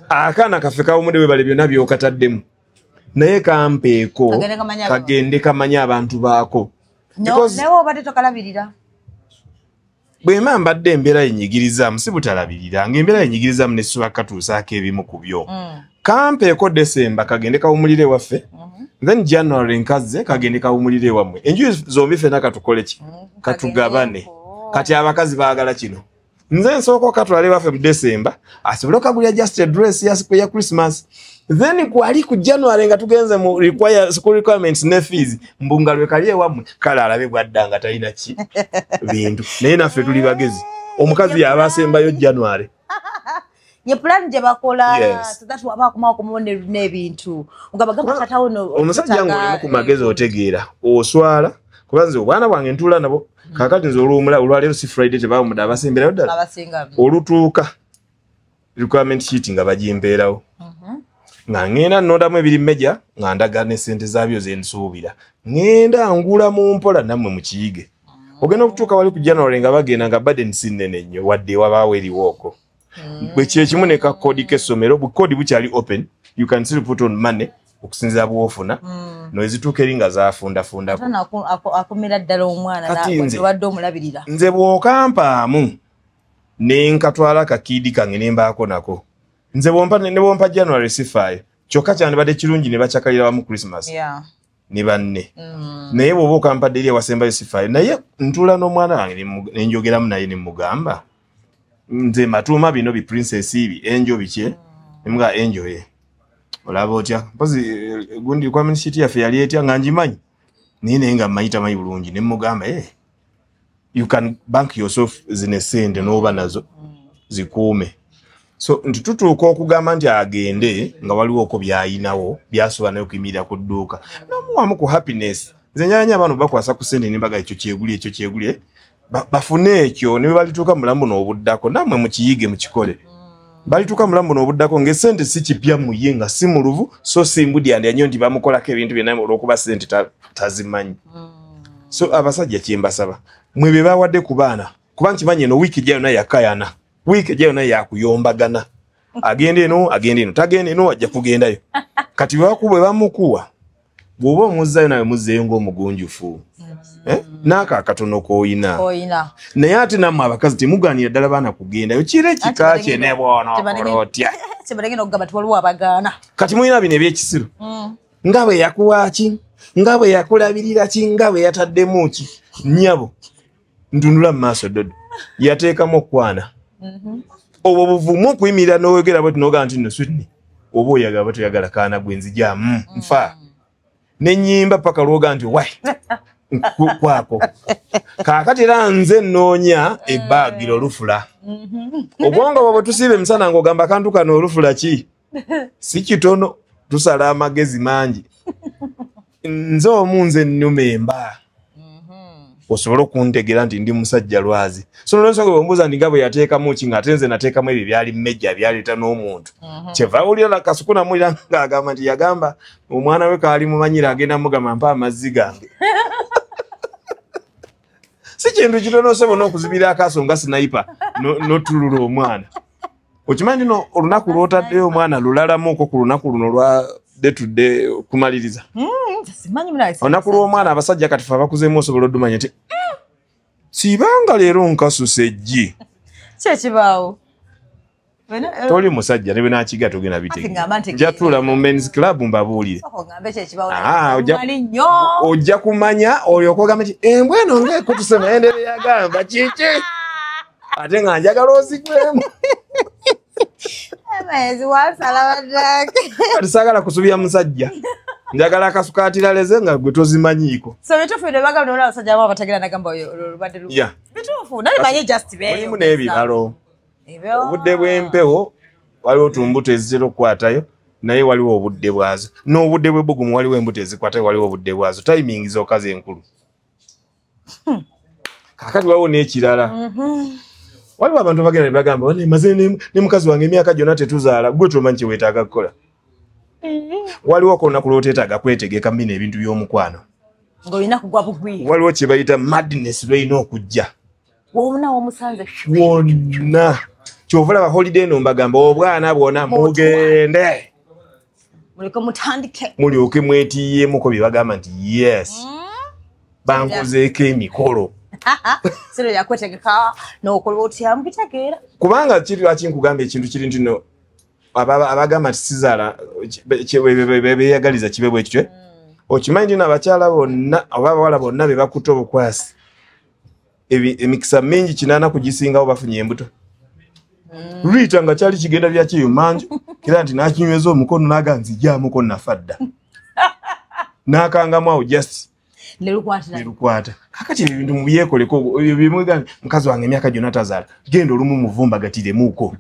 akaana kaffe kawumudde webale byonna byokataddemu naye kampeeko kagende kamanya abantu baako newe obadde tokalabirira bwema mbadde embeera yenyigirizaamu si butalabirira ng'embeera yenyigirizaamu nesuba katuusaako ebimu ku byo kampeeko December kagende kawumulire waffe then January nkazze kagende kawumulire wammwe enjuyi zombi ffenna katukole ki katugabane kati abakazi baagala kino nze nsooka okatwale waffe mu December asobole okagulya just a dress ya Christmas then kwali ku January nga tugenze mu school requirements ne fees mbunga lwe kali ewammwe kale alabe bwaddanga talina ki bintu naye naffe tuli bagezi omukazi yaba asembayo January ye plan gye bakola so that waba kumako mubone n'ebintu ugabagamba katawo no omusajja ng'olimu ku magezi otegeera oswala kubanze obwana bwange ntula nabo kakati nze olwaleero si Friday tebamuda abasemberayo ddala olutuuka requirement sheet nga bagimpeerawo nga ngenda nondamu ebiri meja nga ndaga ne sente zaabyo ze nsuubira ngenda ngula mu mpola nammwe mukiyige ogenda okutuuka wali ku January nga bagenda nga burden si nnene nnyo wadde wabaawo eriwooko bwe kyekimu ne kakodi k'essomero bukodi bukyali open you can still put on money okusinziira bw'ofuna noezituuka eri nga zaafundafundako akomera ddala omwana wadde omulabirira nze bw'okampaamu nenkatwala kakidi kange nembaako nako nze bompa January sifayo kyokka kyandibadde kirungi ne bacakalira wamu Christmas ne banne naye bw'oba okampadde eri ewasembayo sifayo naye ntula n'omwana wange nenjogeramu naye ne mugamba nze matuuma bino bi princess ibi enjo bikye nemuga enjo ye olaba otya mpozi gundi kwa minisiti yaffe yali etya nga njimanyi naye nga mmanyi tamanyi bulungi ne mugamba you can bank yourself zine sente n'oba nazo zikuume so ntutuuka okugamba nti agende nga waliwo oko byayinawo byasoba nayo okuyimirira ku dduuka nomuwamu ku happiness nze nyanya abantu bakwasa ku sente nembaga ekyo kyegulye bafune ekyo ne balituuka mulamu n'obuddako namwe mukiyige mukikole balituuka mulamu n'obuddako ng'esente si kipya muye nga si muluvu so simbudyandya nnyo nti bamukolako ebintu byonna olw'okuba sente tazimanyi so abasajja kyembasaba mwe be bawadde ku baana kuba nkimanyi eno wiiki ejja yonna yakayana wiiki ejja yonna yakuyombagana agenda eno tagenda eno ajja kugendayo kati bwe bamukuwa bw'oba omuzzayo nawe muzzeeyo ng'omugunjufu n'aka akatono k'oyina naye ate nammwe abakazi temugaanira ddala baana kugendayo kire kika kye ne bw'onookola otya kati mulina bino ebyekisiru nga bwe yakuwaaki nga bwe yakulabirira ki nga bwe yataddemu ki nnyabo ntunula mu maaso dodo yateekamu okwana obwo buvumu okuyimirira n'oyogera bwe tunogamba nti nno switni oba oyagala bwe toyagala kaana gwe nzija nfa n'ennyimba paka lwoga nti wai kwako kaakati era nze nnoonya ebbaagiro olufula obwongo bwe tusiiba emisana ng'ogamba akantu kano olufula ki si kitono tusala amagezi mangi nze omu nze nnuma emba osobola okuntegera nti ndi musajja lwazi so nolwensonga bwembuuza ndi nga bwe yateekamu ki ng'ate nze nateekamu ebyo byali mmejja byaleeta n'omuntu kyeva awulira kasuku namulira ng'agamba nti yagamba omwana we kaali mumanyira agenda mugamba mpa amazzi gange si kintu kitono osobola n'okuzibira akaaso nga sinayipa n'otulula omwana okimanyi nno olunaku lw'otaddeyo omwana lulalamuuko ku lunaku luno lwa detudde kumaliriza olunaku lw'omwana abasajja kati fe abakuzeemu osobola oddumanya nti sibanga leero nkasusa eggi kyekibaawo toli musajja ne bwenakiga togenda bitege njatula mu men's club mbabuulire ojja kumanya olyoka ogamba nti embwa eno ng'ekutusema endere yagamba kiki ate nga njagala ozigwemu kati saagala kusubya musajja njagala akasukatiraleze nga gwe tozimanyiiko mulimu n'ebiralo obudde bw'empewo waliwo tumbuto ezitera okukwatayo naye waliwo obudde bwazo n'obudde bw'ebbugumu waliwo embuto ezikwatayo waliwo obudde bwazo timing z'okazi enkulu kakati waliwo n'ekirala waliwo abantu bagenda ne bagamba maze ne mukazi wange emyaka gyonna tetuzaala gwe tomanyi kye weetaaga kukola waliwo kolunaku lw'oteetaaga kwetegeka mmina ebintu by'omukwano waliwo kye bayita madness lw'olina okujja wonna kyova olaba holiday eno mbagamba obwana bwona mugende mulyoke mwetiiyemuko bye bagamba nti yes bankozeeko emikolo kubanga kiri lwaki nkugamba ekintu kiri nti no abagamba nti sizaala beyagaliza kibe bwe kityo okimanyi nti abakyala bonna oba abawala bonna be bakutte obukwasi emikisa mingi 8 kugisingawo bafunye embuto Rita nga kyali kigenda byakiyo manju kira nti nakinyweza omukono naga nzijaamuko nafadda nakangamu awo just nerukwata kakati ebintu mubyeko bimwega mukazi wange emyaka gyonna tazaala genda olumu muvumba gatiremuko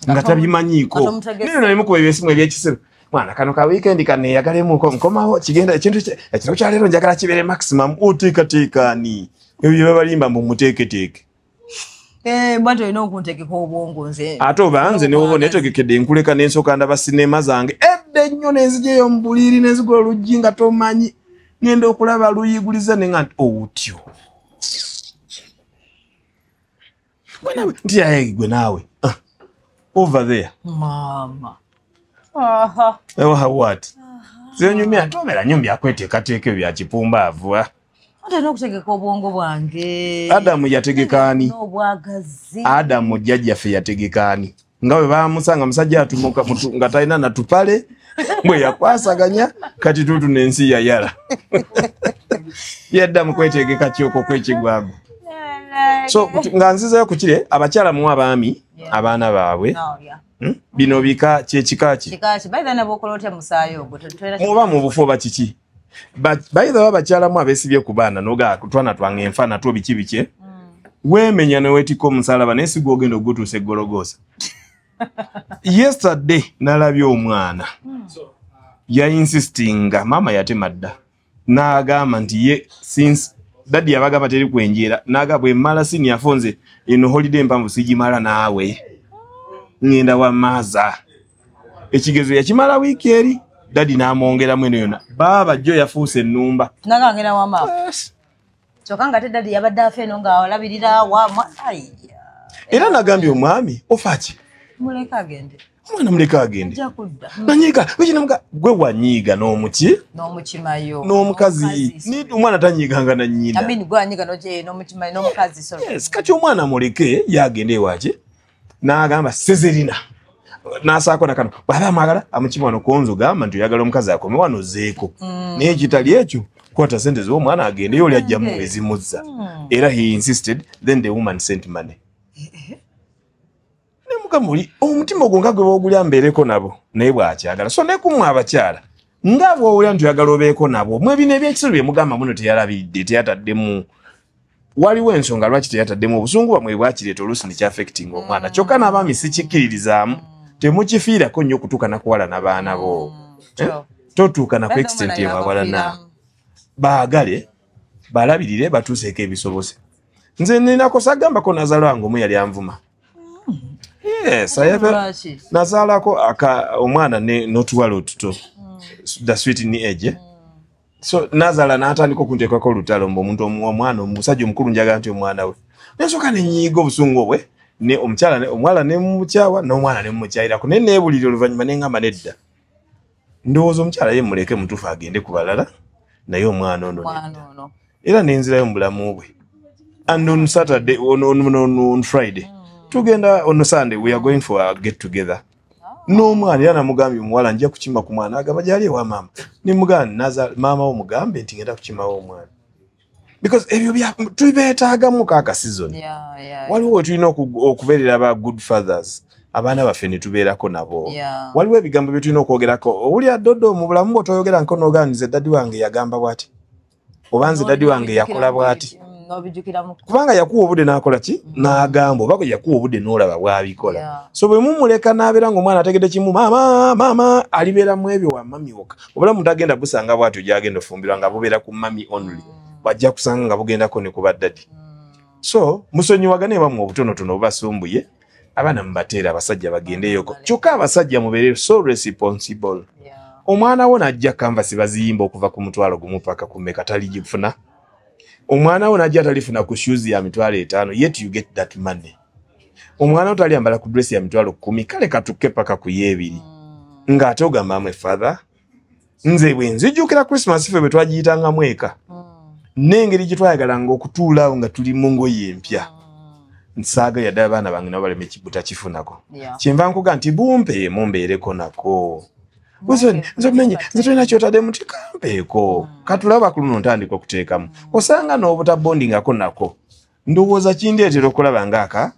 nga tabimanyiiko neno nemukuba ebyesimu ebyekisiro mwana kano ka weekend kaneyagalemuko nkomawo kigenda ekiro kyaleero njagala kibere maximum oteekateekani ebyo bye babalimba mumuteeketeeke mbwate olina okuntegeka obwongo nze ate oba nze newoba netegekedde nkuleka n'ensooka ndaba sinema zange edde nnyo nenzijeyo mu buliri nenzigula oluggi nga tomanyi ngenda okulaba luyiguliza nenga nti otyo nti yaye gwe naawe over there mama what zenyumya tomera nyumbi akweteekateeka ebya kipumbaavu Ate n'okutegeka obwongo bwange. Adamu yategekaani. N'obwagazi. Adamu jjajjaffe yategekaani. Nga bwe baamusanga musajja atumuka nga talina natupale bwe yakwasaganya kati tutu n'ensi yayala. Yaddamu kwetegeka kyoko kwekigwago. So nga nzizayo ku kire abakyala mu abaami abaana baabwe. Bino bika kyekika ki? Kikaaki baida nabo okolote musaayo ogwo tetwera. Muba mu bufo bakiki. Baida abakyala mu abesibye ku baana noga kutwana twanga enfana to biki bike. Wemenya ne wetiko omusalaba nesigo ogenda ogutuuse Gologosa. Yesterday nalabye omwana. Ya insistinga mama yatemadda. N'agamba nti ye since daddy abagamba teri kwenjera n'agabwe mala senior fonze eno holiday mpamvu sijimala naawe. Ngenda wa maza. Ekigezo yakimala wiki eri daddy n'amwongera mweno yona. Baba jo yafuuse ennumba. Nagangera wa mama. Chokanga te daddy yabadde afeno nga olabirira wa ayya. Era nagambye omwami ofaki. Muleka agende. Mwana muleka agende. Jakudda. Nanyiga wiki namuga gwe wanyiga n'omuki? N'omukimayo. N'omukazi. Ni omwana tanyiganga na nnyina. Amini gwe anyiga noje n'omukimayo n'omukazi so. Yes, kati omwana muleke yagende waje. N'agamba Sezerina. N'asaako nakano. Baba magala amukima wano konzo gamba nti oyagala omukazi akome wano zeeko. Naye kitali ekyo kwata sente zo omwana agende yoli ajja mu ezimuzza. Era he insisted, then the woman sent money. Nemukamuli omutima ogwo gwe bogulya mbeereko nabo naye bwakyagala. So ne kumwe abakyala nga bw'owulira nti oyagala obeeko nabo mwe bino ebyekisolo bye mugamba muno teyalabidde teyataddemu. Waliwo ensonga lwaki teyataddemu obusungu bwamwe bwakireeta oluusi ne kyaffecting omwana. Kyokka n'abaami sikikkiririzaamu. Temukifiirako nnyo okutuuka nakuwala n'abaana bo. Totuuka na ku extent ewawalana. Baagale balabirire batuuseeko ebisobose. Nze ninako sagambako nazaala wange omu yali anvuma. Yes, nazaalako omwana n'otuwala otuto. The sweet ni age. So nazaala n'atandika okunteekako olutalo omuntu omwana omusajja omukulu njagala nti omwana we. Nesooka nenyiiga obusungu bwe. Ne omwala ne mumukyawa n'omwana ne mumukyayirako naye neebulira oluvannyuma ne ngamba nedda. Ndowooza omukyala ye muleke mutuufu agende ku balala naye omwana ono. Era nenzirayo mu bulamu bwe. And on Saturday, on Friday, tugenda on Sunday, we are going for a get together. No mwana yana mugambi omuwala nja kukima ku mwana agamba gyali ewa mama. Ni mugani naza mama omugambe nti ngenda kukima omwana. Because ebyo tubeetaagamu kaaka season. Waliwo tulina okubeerera aba good fathers. Abaana baffe ne tubeerako nabo. Waliwo ebigambo bye tulina okwogerako. Owulira Dodo mu bulamu bwo toyogera nko n'oganize daddy wange yagamba bw'ati. Oba nze daddy wange yakola bw'ati. Kubanga yakuwa obudde n'akola ki? N'agamba oba yakuwa obudde n'olaba bw'abikola. So bwe mumuleka n'abeera ng'omwana ategedde kimu mama alibeera mu ebyo wa mami wokka. Obulamu tagenda busanga bw'atyo gy'agenda ofumbirwa nga bubeera ku mami only. Bajja kusanga nga bugendako ne ku baddadi. So musonyiwagane bamu obutonotono obasumbuye abaana mubateera abasajja bagendeyoko. Kyokka abasajja mubeere so responsible. Omwana wo najja canvas baziyimba okuva ku mutwalo gumu paka ku mmeka taligifuna. Omwana wo najja talifuna ku shoes ya mitwalo 5 yet you get that money. Omwana wo taliyambala ku dress ya mitwalo 10 kale katukke paka ku yebiri. Ng'ate ogamba amwe father nze bwe nzijukira Christmas ffe bwe twagiyitanga mweka. N'engeri gye twayagalanga okutuulaawo nga tuli mu ngoye empya. Nsaaga yadde abaana bange nabo baleme butakifunako. Kyenva nkuga nti bumpe mumbeereko nako. Nze menye nze tulina kyotadde muti kampeeko. Katulaba ku luno ntandika okuteekamu. Osanga n'obutabondingako nako. Ndowooza kindeetera okulaba ngaaka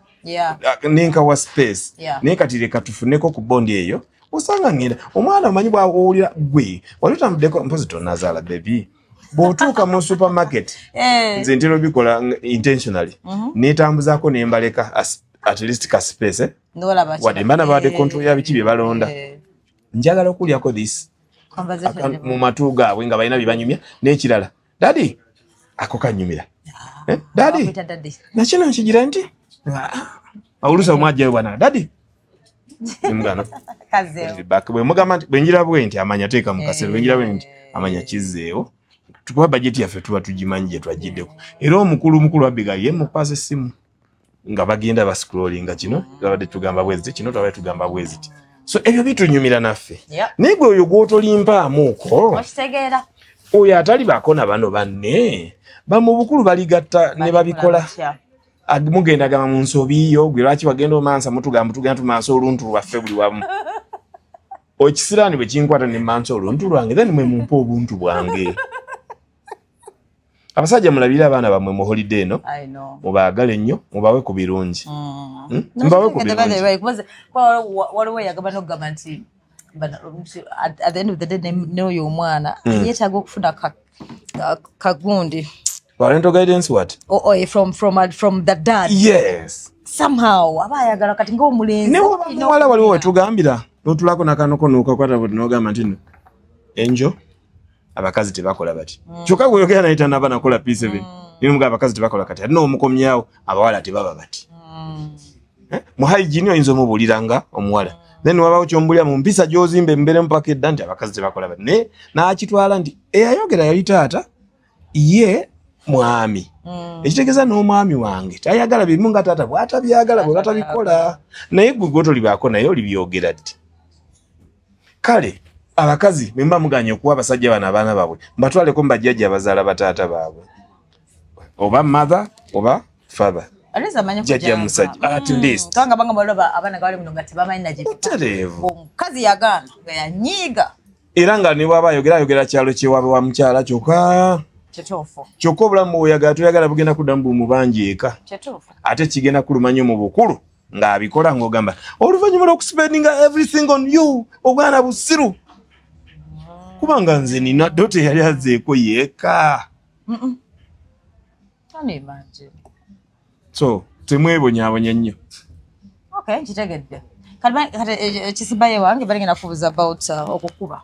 nenkawa space. Naye kati leka tufuneko ku bondi eyo. Osanga ngenda omwana omanyi bw'awulira gwe wali otamuddeko mpozi tonazaala baby. Bw'otuuka mu supermarket nze ntera obikola intentionally neetambuzaako ne mbaleka at least ka space wadde mbaana bawadde control ya biki bye balonda. Njagala okulyako this mu matu gaabwe nga balina bye banyumya n'ekirala daddy ako kanyumira daddy nakino nkigira nti awulusa omwajjayo bwana daddy mugano bwe mugamba nti bwenjira bwe nti amanya teeka mu kasero bwenjira bwe nti amanya kizzeewo tukuba budget yaffe tuba tugimanyi gye twagiddeko era omukulu Abigail yemukwasa essimu nga bagenda bascrollinga kino twabadde tugamba bwezi kino twabadde tugamba bwezi. So ebyo bitunyumira naffe naye gwe oyo gw'otolimpaamuuko oyo atali bakona bano banne bamubukulu baligatta ne babikola mugenda gama mu nsobiyo gwe lwaki bagenda omansa mutugamba tugenda tumansa oluntu lwaffe buli wamu okisiraani bwe kinkwata ne mansa oluntu lwange then mwe mumpa obuntu bwange abasajja mulabira abaana bamwe mu holiday eno mubaagale nnyo mubawe ku birungi mubawe ku birungi waliwo yagamba nokugamba nti at the end of the day n'oyo omwana yeetaaga okufuna kagundi parental guidance what? From the dad. Yes. Somehow aba ayagala kati ng'omulenzi ne wala waliwo wetugambira n'otulako nakano n'okakwata bwe n'ogamba nti enjo abakazi tebakola bati kyokka gweyogera nayita naba nakola P7 nimuga abakazi tebakola kati ate n'omukomyawo abawala tebaba bati mu hygiene oyinza omubuliranga omuwala then wabawo kyombulira mu mpisa gy'ozimba embere mpaka edda nti abakazi tebakola bati ne n'akitwala nti eyayogera yali taata ye mwami ekitegeeza n'omwami wange tayagala bimu nga taata bw'atabyagala bwe batabikola naye gwe gotolibaako naye olibyogera ddi kale abakazi bwe mba muganye okuwa abasajja bano abaana baabwe mbatwaleko mbajjajja abazaala bataata baabwe oba mother oba father jjajja musajja at least omukazi yagaana nga yanyiiga era nga ne bw'aba ayogera kyalo kyewabe wa mukyala kyokka kyokka obulamu bweyagala toyagala bugenda kuddamu bumubanji eka ate kigenda kulumanya mu bukulu ng'abikola ng'ogamba oluvannyuma lw'okuspendinga everything on you obwana busiru kubanga nze nina dote yali azeeko yeeka so temwebonyaabonya nnyo nkitegedde kisibaye wange balingenda kufubuza about okukuba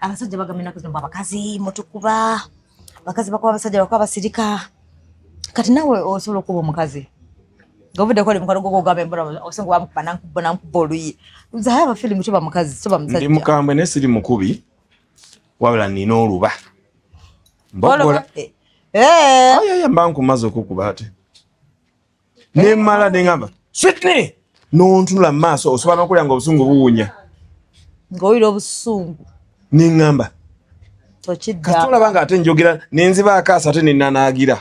abasajja bagamba ennaku zino abakazi mutukuba abakazi bakuba abasajja bakuba basirika kati nawe osobola okuba omukazi ng'obuddeko oli mukwano gwo ogamba embona osinga bamukuba nankuba oluyi nze ayaba feeling toba mukazi toba musajja ndi mukambwe naye siri mukubi wabula nina oluba mbogola mba nkumaze okukuba ate nemmala neŋŋamba switne n'ontula mu maaso osobola n'okulya nga obusungu buwunya ng'owulira obusungu neŋŋamba kasita olaba nga ate njogera nenziba akaasa ate nenanaagira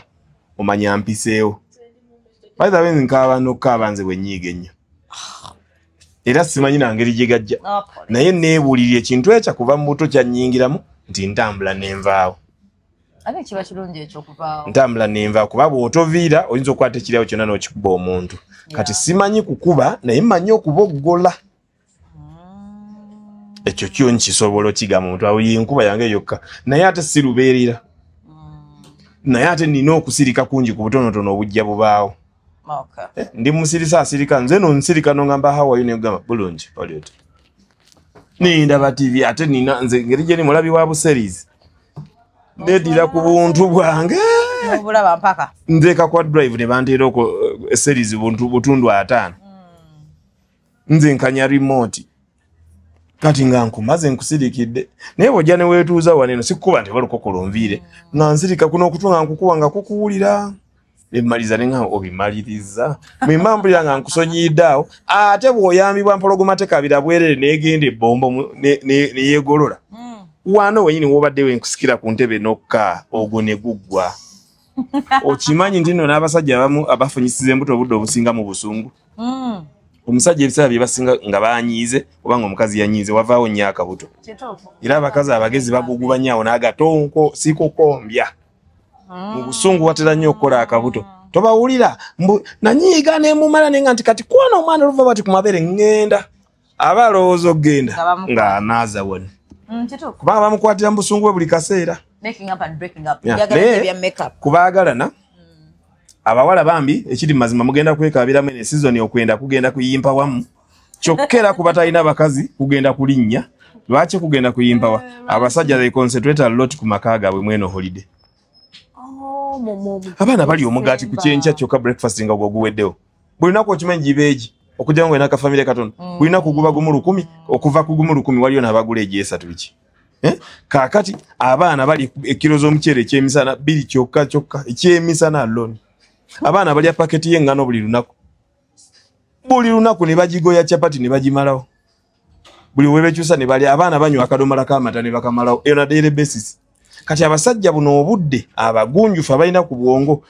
omanya mpiseewo baithabe nkaaba n'okukaaba nze bwe nnyiiga ennyo era simanyi nangeri gye gajja naye neebuulirira ekintu ekyo kuva mu buto kyannyingiramu nti ntambula n'envaawo ate kiba kirungi ekyo okuvaawo ntambula n'envaawo kuba bw'otoviira oyinza okukwata ekiraawo kyonna n'okikuba omuntu kati simanyi kukuba naye mmanyi okuboggola ekyo kyo nkisobola okigamba omuntu awo yenkuba yange yokka naye ate sirubeerera naye ate nina okusirika kungi ku butonotono obujja bubaawo ndi musirisa asirika nze nonsirika nongamba hawayo negamba bulungi oliot nindaba tv ate nina nze ngeri gye ni mulabi wa buseries nedira ku buntu bwange obulaba mpaka nzeka kwa drive ne banteera oko series butundu 5 nze nkanya remote kati nga nkumaze nkusirikidde naye bw'ojja ne weetuuza waneno sikuba nti balukokola onviire nga nsirika kuno okutunga nkukuba nga kukuwulira emmaliza ne nga obimaliriza mwemambulira nga nkusonyiidde awo ate bw'oyambibwa mpologoma tekabira bwerere neegenda ebbombo neyeegolola wano wenyini wobadde wenkusikira ku ntebe nokka ogwo ne guggwa okimanyi nti nno n'abasajja abamu abafunyisiza embuto obudde obusinga mu busungu omusajja ebiseera bye basinga nga banyiize obanga omukazi yanyiize wavaawo nnyo akabuto era abakazi abagezi bagugubanyaawo n'agatonko sikukombya mu busungu watera nnyo okukola akabuto tobawulira nanyiiga nemumala nenga nti kati kwana omwana oluva bati ku mabere ŋŋenda aba alowooza okgenda ng'anaaza wano kubanga bamukwatira mu busungu bwe buli kaseera kubaagalana abawala bambi ekiri mazima mugenda kwekabiramu ene season okwenda kugenda kuyimpa wamu kyokera kuba talina abakazi kugenda kulinnya lwaki kugenda kuyimpa wa abasajja they concentrate a lot ku maka gaabwe mweno holiday abaana bali omugaati ku kyenkya kyokka breakfast nga gwo guweddewo buli lunaku okimanyi gibeegi okujja ngo enaka family katono buli lunaku guba gumu 10 okuva ku gumu 10 waliyo n'abagula egyesatu biki kaakati abaana bali ekiro z'omuceere ekyemisana 2 kyokka ekyemisana alone abaana balya paketi y'engano buli lunaku ne bagigoya chapati ne bagimalawo buli webekyusa ne balya abaana banywa akadomola k'amata ne bakamalawo on a daily basis kati abasajja buno obudde abagunjufu abalina ku bwongo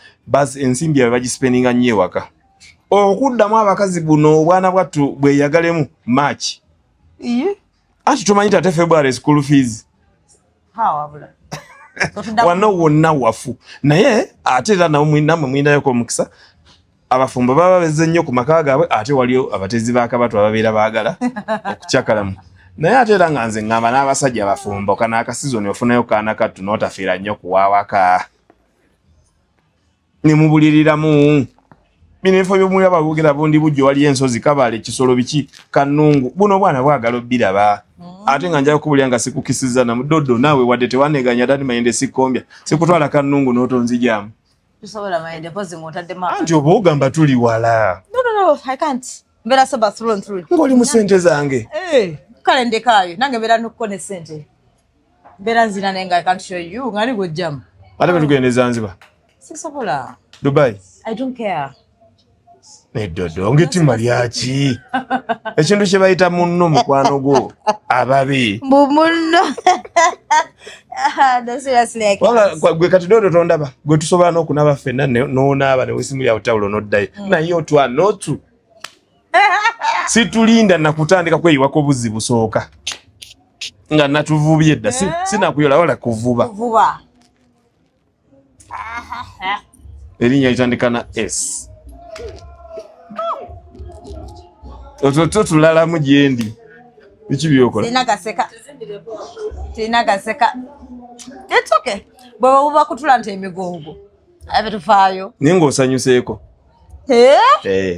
ensimbi yabe bagispendinga nnyo ewaka okuddamu abakazi buno obwana bwattu bweyagalemu March ati tumanyi tate February school fees wano wonna wafu naye ate era namwe mwinayoko omukisa abafumbo baba bezze nnyo ku maka gaabwe ate waliyo abatezi b'akabato ababeera baagala okucyakalamu naye ate era nga nze ngamba n'abasajja abafumbo kana akasizoni ofunayo kaana kattu n'otafiira nnyo kuwaawaka ne mubuliriramu bino ebifo by'omulaba boogera bundi bujjo waliyo ensozi kabaale ekisolo biki kannungu buno obwana bwagala obbiraba ate nga njayo kubulya nga sikukisiza na mudodo naawe wadde tewaneganya dani mayende sikombya sikutwala kannungu n'otonzijamu tusobola mayende pozi ng'otadde anti oba ogamba tuli wala no I can't mbeera soba through and through ng'oli mu ssente zange kale ndekaayo nange mbeera n'okko ne ssente mbeera nzina naye nga I can't show you nga ni gwojjamu ate bwe tugende Zanzibar sisobola Dubai I don't care neddodo ng'ettima lyaki ekintu kye bayita munno mukwano gwo ababi munno no seriously gwe kati dodo tondaba gwe tusobola n'okunaba ffenna n'onaaba ne wesimu lyawo tawulo n'oddayo naye otwa n'otu situlinda nakutandika kweyiwako buzzi busooka nga natuvubye dda sinakuyola wala kuvuba erinnya litandika na S oto tulalamu gyendi biki byokola tirina gaseka it's okay bwe buba kutula nti emigongo abe tufaayo naye ng'osanyuseeko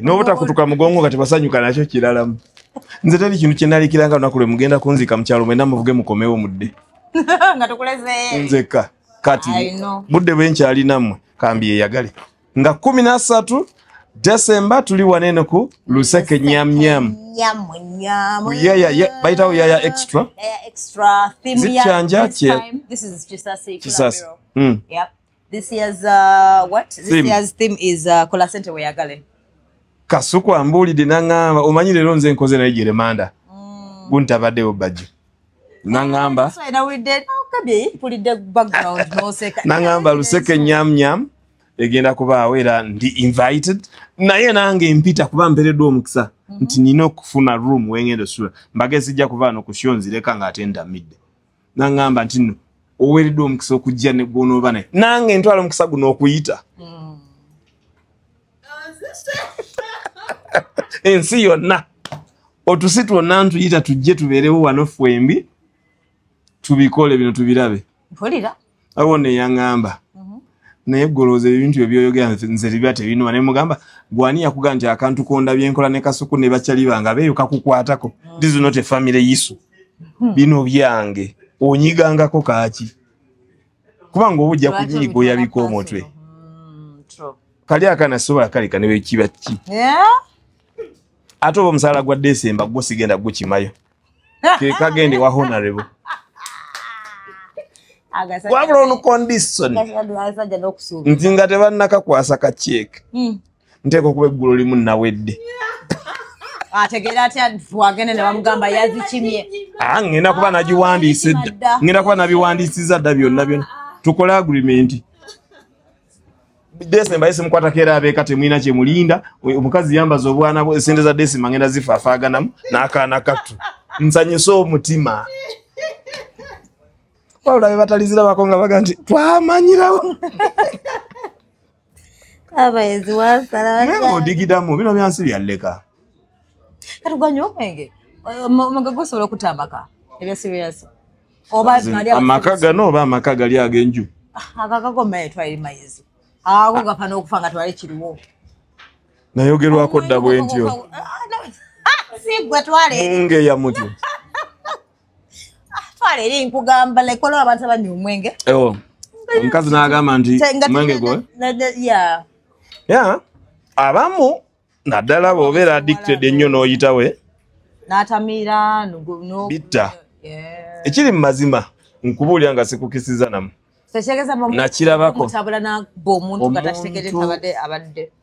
n'obutakutuka mugongo kati basanyuka nakyo kiralamu nze teri kintu kye nalikiranga lunaku lwe mugenda kunzika mu kyalo mwena muvuge mukomewo mudde nga tukuleze nzeka kati budde bwe nkyali nammwe kambi yeyagale nga 13 December tuli wanene ku Luseke nyamnyam bayitawo yaya extra theme zikyanja this is just a Kisasi. Yep. This year's year's theme is kola sente weyagale kasuku ambuulidde naŋŋamba omanyi leero nze nkoze naye jeremanda guntabaddewo bajjo naŋŋamba naŋŋamba Luseke nyamnyam egenda kubaawo era ndi invited naye nange mpita kuba mpereddwa omukisa nti nina okufuna room wengenda osula mbage sijja kuvaano ku show nzireka ng'ate ndamidde naŋŋamba nti nno oweereddwa omukisa okujja ne gw'onooba naye nange ntwala omukisa guno okuyita ensi yonna otusi twonna ntuyita tujje tubeerewo wano ffwembi tubikole bino tubirabe awo ne yaŋŋamba naye golooza ebintu ebyoyogera nze libya tebinuma naye mugamba gwani yakuga nti akantu konda byenkola ne kasuku ne bakyali bange abeeyo kakukwatako this is not a family issue bino byange onyigangako kaaki kubanga oba ojja kunyiga oyabika omutwe kali akana sobola kaleka ne bekiba ki ate oba omusaala gwa December gwo sigenda gukimayo ke kagende wa honorable wabula ono condition nti nga tebannakakwasa kaceeke nteeka okuba eggulu limu nawedde ategeera atya wagende ne bamugamba yazikimye ngenda kuba nagiwandiise dda ngenda kuba nabiwandiisiza dda byonna tukole agreement December esimukwatako era abeeka temulina kyemulinda omukazi yambaza obwana bwe esente za December ngenda zifaafaaganamu n'akaana kattu nsanyuse omutima wabula be batalizirabako nga baga nti twamanyirawo abayizi wasala odigidamu bino byansi byalleka katuganye omwenge omwenge gusobola okutambaka ebya serious oba amaka gano oba amaka gali ag'enju akakagommaye twali mayizi ako gapa n'okufa nga twali kiriwo nayogerwako dda bwe ntyo sigwe twale munge ya mutyo twale eri nkugamba lekola abantu abanywa omwenge omukazi n'agamba nti mwenge gwe abamu naddala bw'obeera addicted ennyo n'oyitawe n'atamiira bitta ekiri mu mazima nkubuulira nga sikukisiza namu nakirabako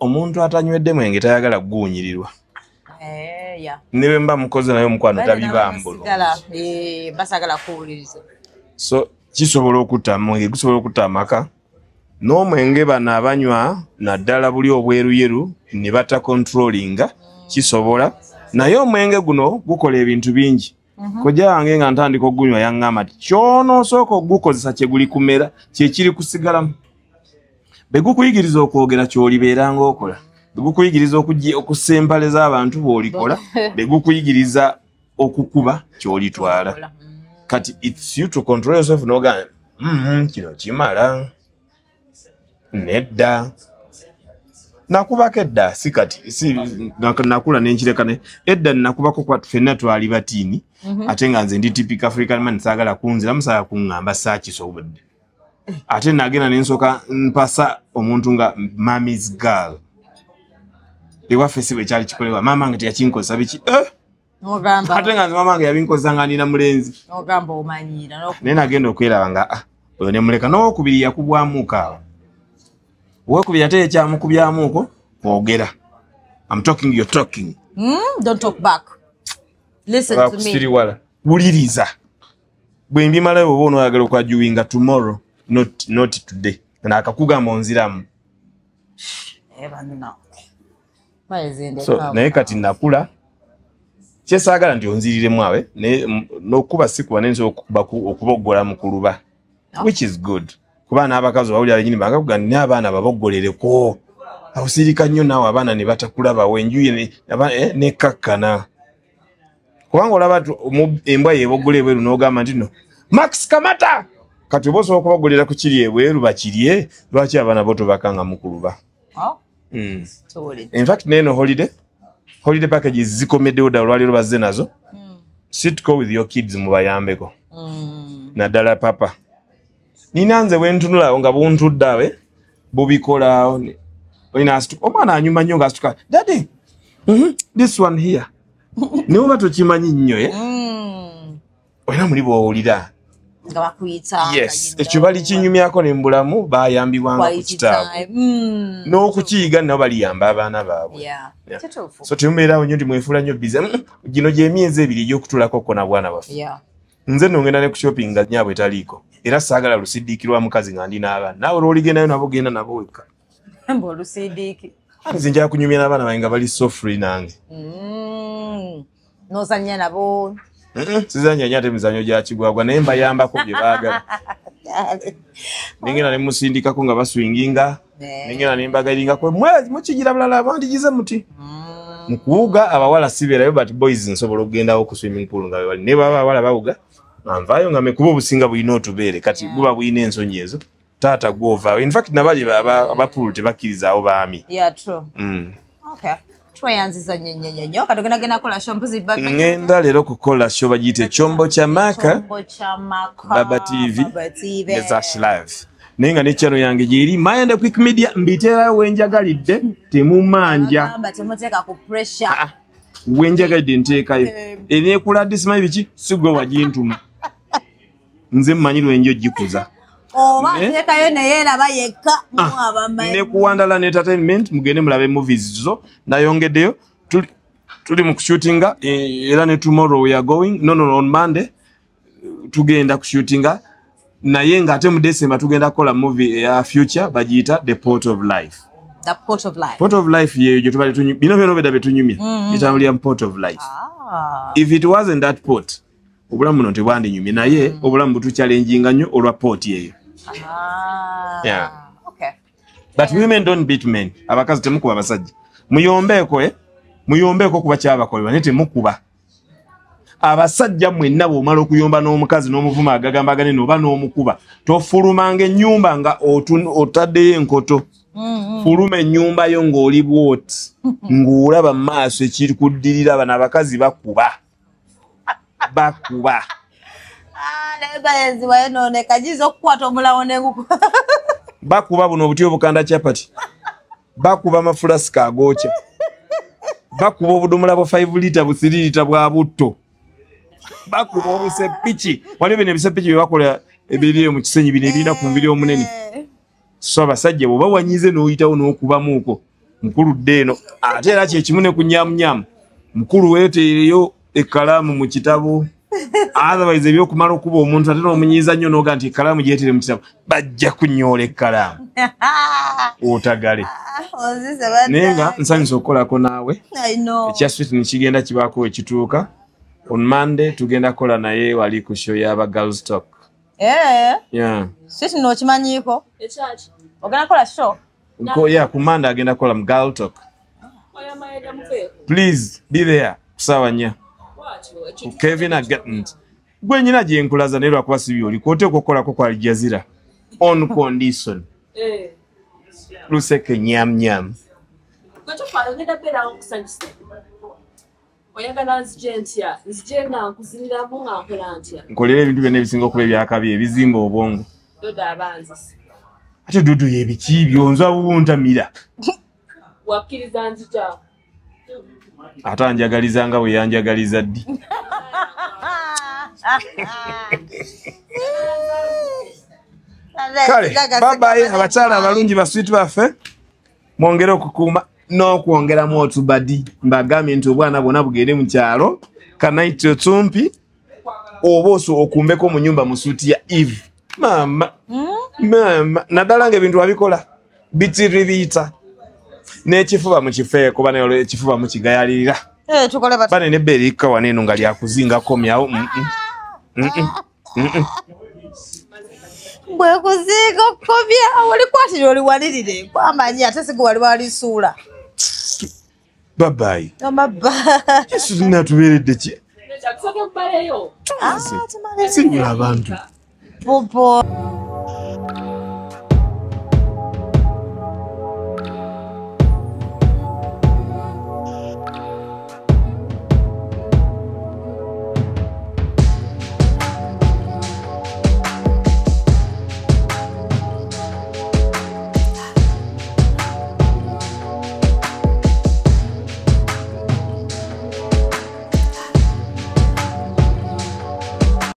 omuntu atanywedde mwenge tayagala kuguwunyirirwa ne bwe mba mukozi naye omukwano tabibambulo basagala kuwuliriza so kisobola okutta mwenge gusobola okutta amaka n'omwenge bano abanywa naddala buli obweruyeru ne bata controllinga kisobola naye omwenge guno gukola ebintu bingi kojja wange nga ntandika ogunywa yaŋŋamba ti ky'onoosooka ogukozesa kye guli kumera kyekiri kusigalamu be gukuyigiriza okwogera ky'olibeeranga okola be gukuyigiriza okussa empale z'abantu bw'olikola be gukuyigiriza okukuba ky'olitwala kati it's you to control yourself n'ogamba kino kimala nedda nakubako edda si kati si nakula n'enkirekane edda nakubako kwa ffenna twali batiini ate nga nze ndi typical African man saagala kunzira musala kuŋŋamba saakisobodde ate nagenda n'ensooka mpasa omuntu nga mommy's girl ewaffe si bwe kyali kikolebwa maama nga teyakinkozesa biki ate nga nze maama nga yabinkozesa nga nina mulenzi naye nagenda okweraba nga oyo ne muleka n'owokubiri yakubwamuuko awo owokubiri ate ekyamukubyamuuko kwogera I'm talking you're talking don't talk back listen to me wuliriza bwe mbimalayo oba onoyagala okwajuwinga tomorrow not today naakakugamba onziramu so naye kati nakula kyesaagala nti onziriremu awe n'okuba sikuba nensobola okuboggola mu kuluba which is good kuba n'abakazi bawulira benyini bagakuga nina abaana baboggoleleko awusirika nnyo naawe abaana ne batakulabawo enjuye nekkakkana kubanga olaba embwa yeboggola ebweru n'ogamba nti no Max Kamata kati oba osobola okubaggolera ku kiri ebweru bakirye lwaki abaana bo tobakanga mu kuluba in fact neno holiday packages zikomeddewo ddala olwaliro bazze nazo sitco with your kids mubayambeko naddala papa nina nze wentunula nga buntudde awe bubikola omwana anyuma nnyo ngaasituka daddy this one here niwe oba tokimanyi nnyo olina muli bwowulira yes ekyo bali kinyumyako ne mbulamu bayambibwanga ku kitaabu n'okukiyiga nabo baliyamba abaana baabwe so temubeerawo nnyo nti mwefuula nnyo bize gino gy'emyezi ebiri egy'okutulako kona bwana baffe nze nongenda ne ku shopping nga nyaabwe taliiko era saagala lusidiikirwa mukazi nga ndi n'abaana naawe olwoligendayo nabo genda nabo wekka nze njala kunyumya n'abaana bange nga bali so free nange n'ozannya nabo sizanya ate emizanyo gya kigwagwa naye mbayambako bye baagala nengenda ne musindikako nga baswinginga nengenda ne mbagairingako mwezi mukigira bulala bandigize muti mukuwuga abawala sibeerayo but boys nsobola okugendawo ku swimming pool nga bebali ne baba abawala bawuga anvaayo nga mekuba obusinga bulina otubeere kati buba bulina ensonyi ezo taata gwovaawo in fact nabali abapulu tebakkirizaawo baami ngenda leero kukola show bagiyita ekyombo kya maka Baba TV Nezash Live naye nga ne channel yange gyeri Mayende Quick Media mbiteerayo wenjagalidde temumanja wenjagalidde nteekayo eneekula disimayi biki sigwe wagintuma nze mmanyi lwenjo gikuza ne kuwandala entertainment mugende mulabe movies zo nayongeddeyo tuli mu kushootinga era ne tomorrow we are going no on Monday tugenda kushootinga naye nga ate mu December tugenda kola movie ya future bagiyita The Port of Life Port of Life yeyo gye tubali tunyumya bino byonna beda betunyumya itambulira mu Port of Life if it wasn't that port obulamu buno tebwandinyumye naye obulamu butukyalenjinga nnyo olwa port yeyo but women don't beat men abakazi temukuba basajja muyombeeko kuba kyabakolebwa naye temukuba abasajja mwenna bw'omala okuyomba n'omukazi n'omuvuma agagambagane oba n'omukuba tofulumanga ennyumba nga otaddeyo enkoto fuluma ennyumba yo ng'oli bwoti ng'olaba mu maaso ekiri kuddirira bano abakazi bakuba bakuba buno obuti obukanda kyapati bakuba amafulasika agookya bakuba obudomola bwa 5 lita bu 3 lita bwa butto bakuba obusepiki waliwo bino ebisepiki bye bakola ebiriyo mu kisenyi bino ebirina ku mubiri omunene so abasajja bwe bawanyize n'oyitawo n'okubamuuko mukulu ddeeno ate era kyekimu ne ku nyaamunyamu mukulu weeteereyo ekkalaamu mu kitabo Otherwise ebyokumala okuba omuntu ate n'omunyiiza nnyo n'oga nti ekkalaamu gyetere mu kitabo bajja kunyoola ekkalaamu otagale naye nga nsanyusa okukolako naawe ekya Sweet nikigenda kibaako ekituuka on Monday tugenda kola naye wali ku show y'aba Girls Talk. Sweet n'okimanyiiko ogenda kola show ku Monday agenda kola mu Girl Talk. Please be there kusaawa 4 Kevin Agattant gwe nyina gye nkulaza naye lwakuba si byoli kwoteekwa okukolako kwa Al Jazeera on condition luseke nyam nkolera ebintu byonna ebisinga okuba ebyakabi ebizimba obwongo ate Dudu yebiki byonza bubuntamira wakkiriza nzita ate anjagaliza nga bwe yanjagaliza ddi kale babaye abakyala abalungi ba Sweet baffe mwongere okukuuma n'okwongeramu otubadi mbagambye nti obwana bwonna bugende mu kyalo kanaiti otumpi oba okumbeko mu nyumba mu suuti ya Eve mama naddala ng'ebintu wabikola bitiri biyita n'ekifuba mu kifeeko kuba nayo ekifuba mu kigayalirira bane nebbeeri ikka wano eno nga lyakuzingako myawo bwekuzinga okobya olikwatire oliwalirire kwamanyi ate sigo wali walisuula babayi yesu zinatubeeredde ki njakusaka mbaleyo sibula abantu popo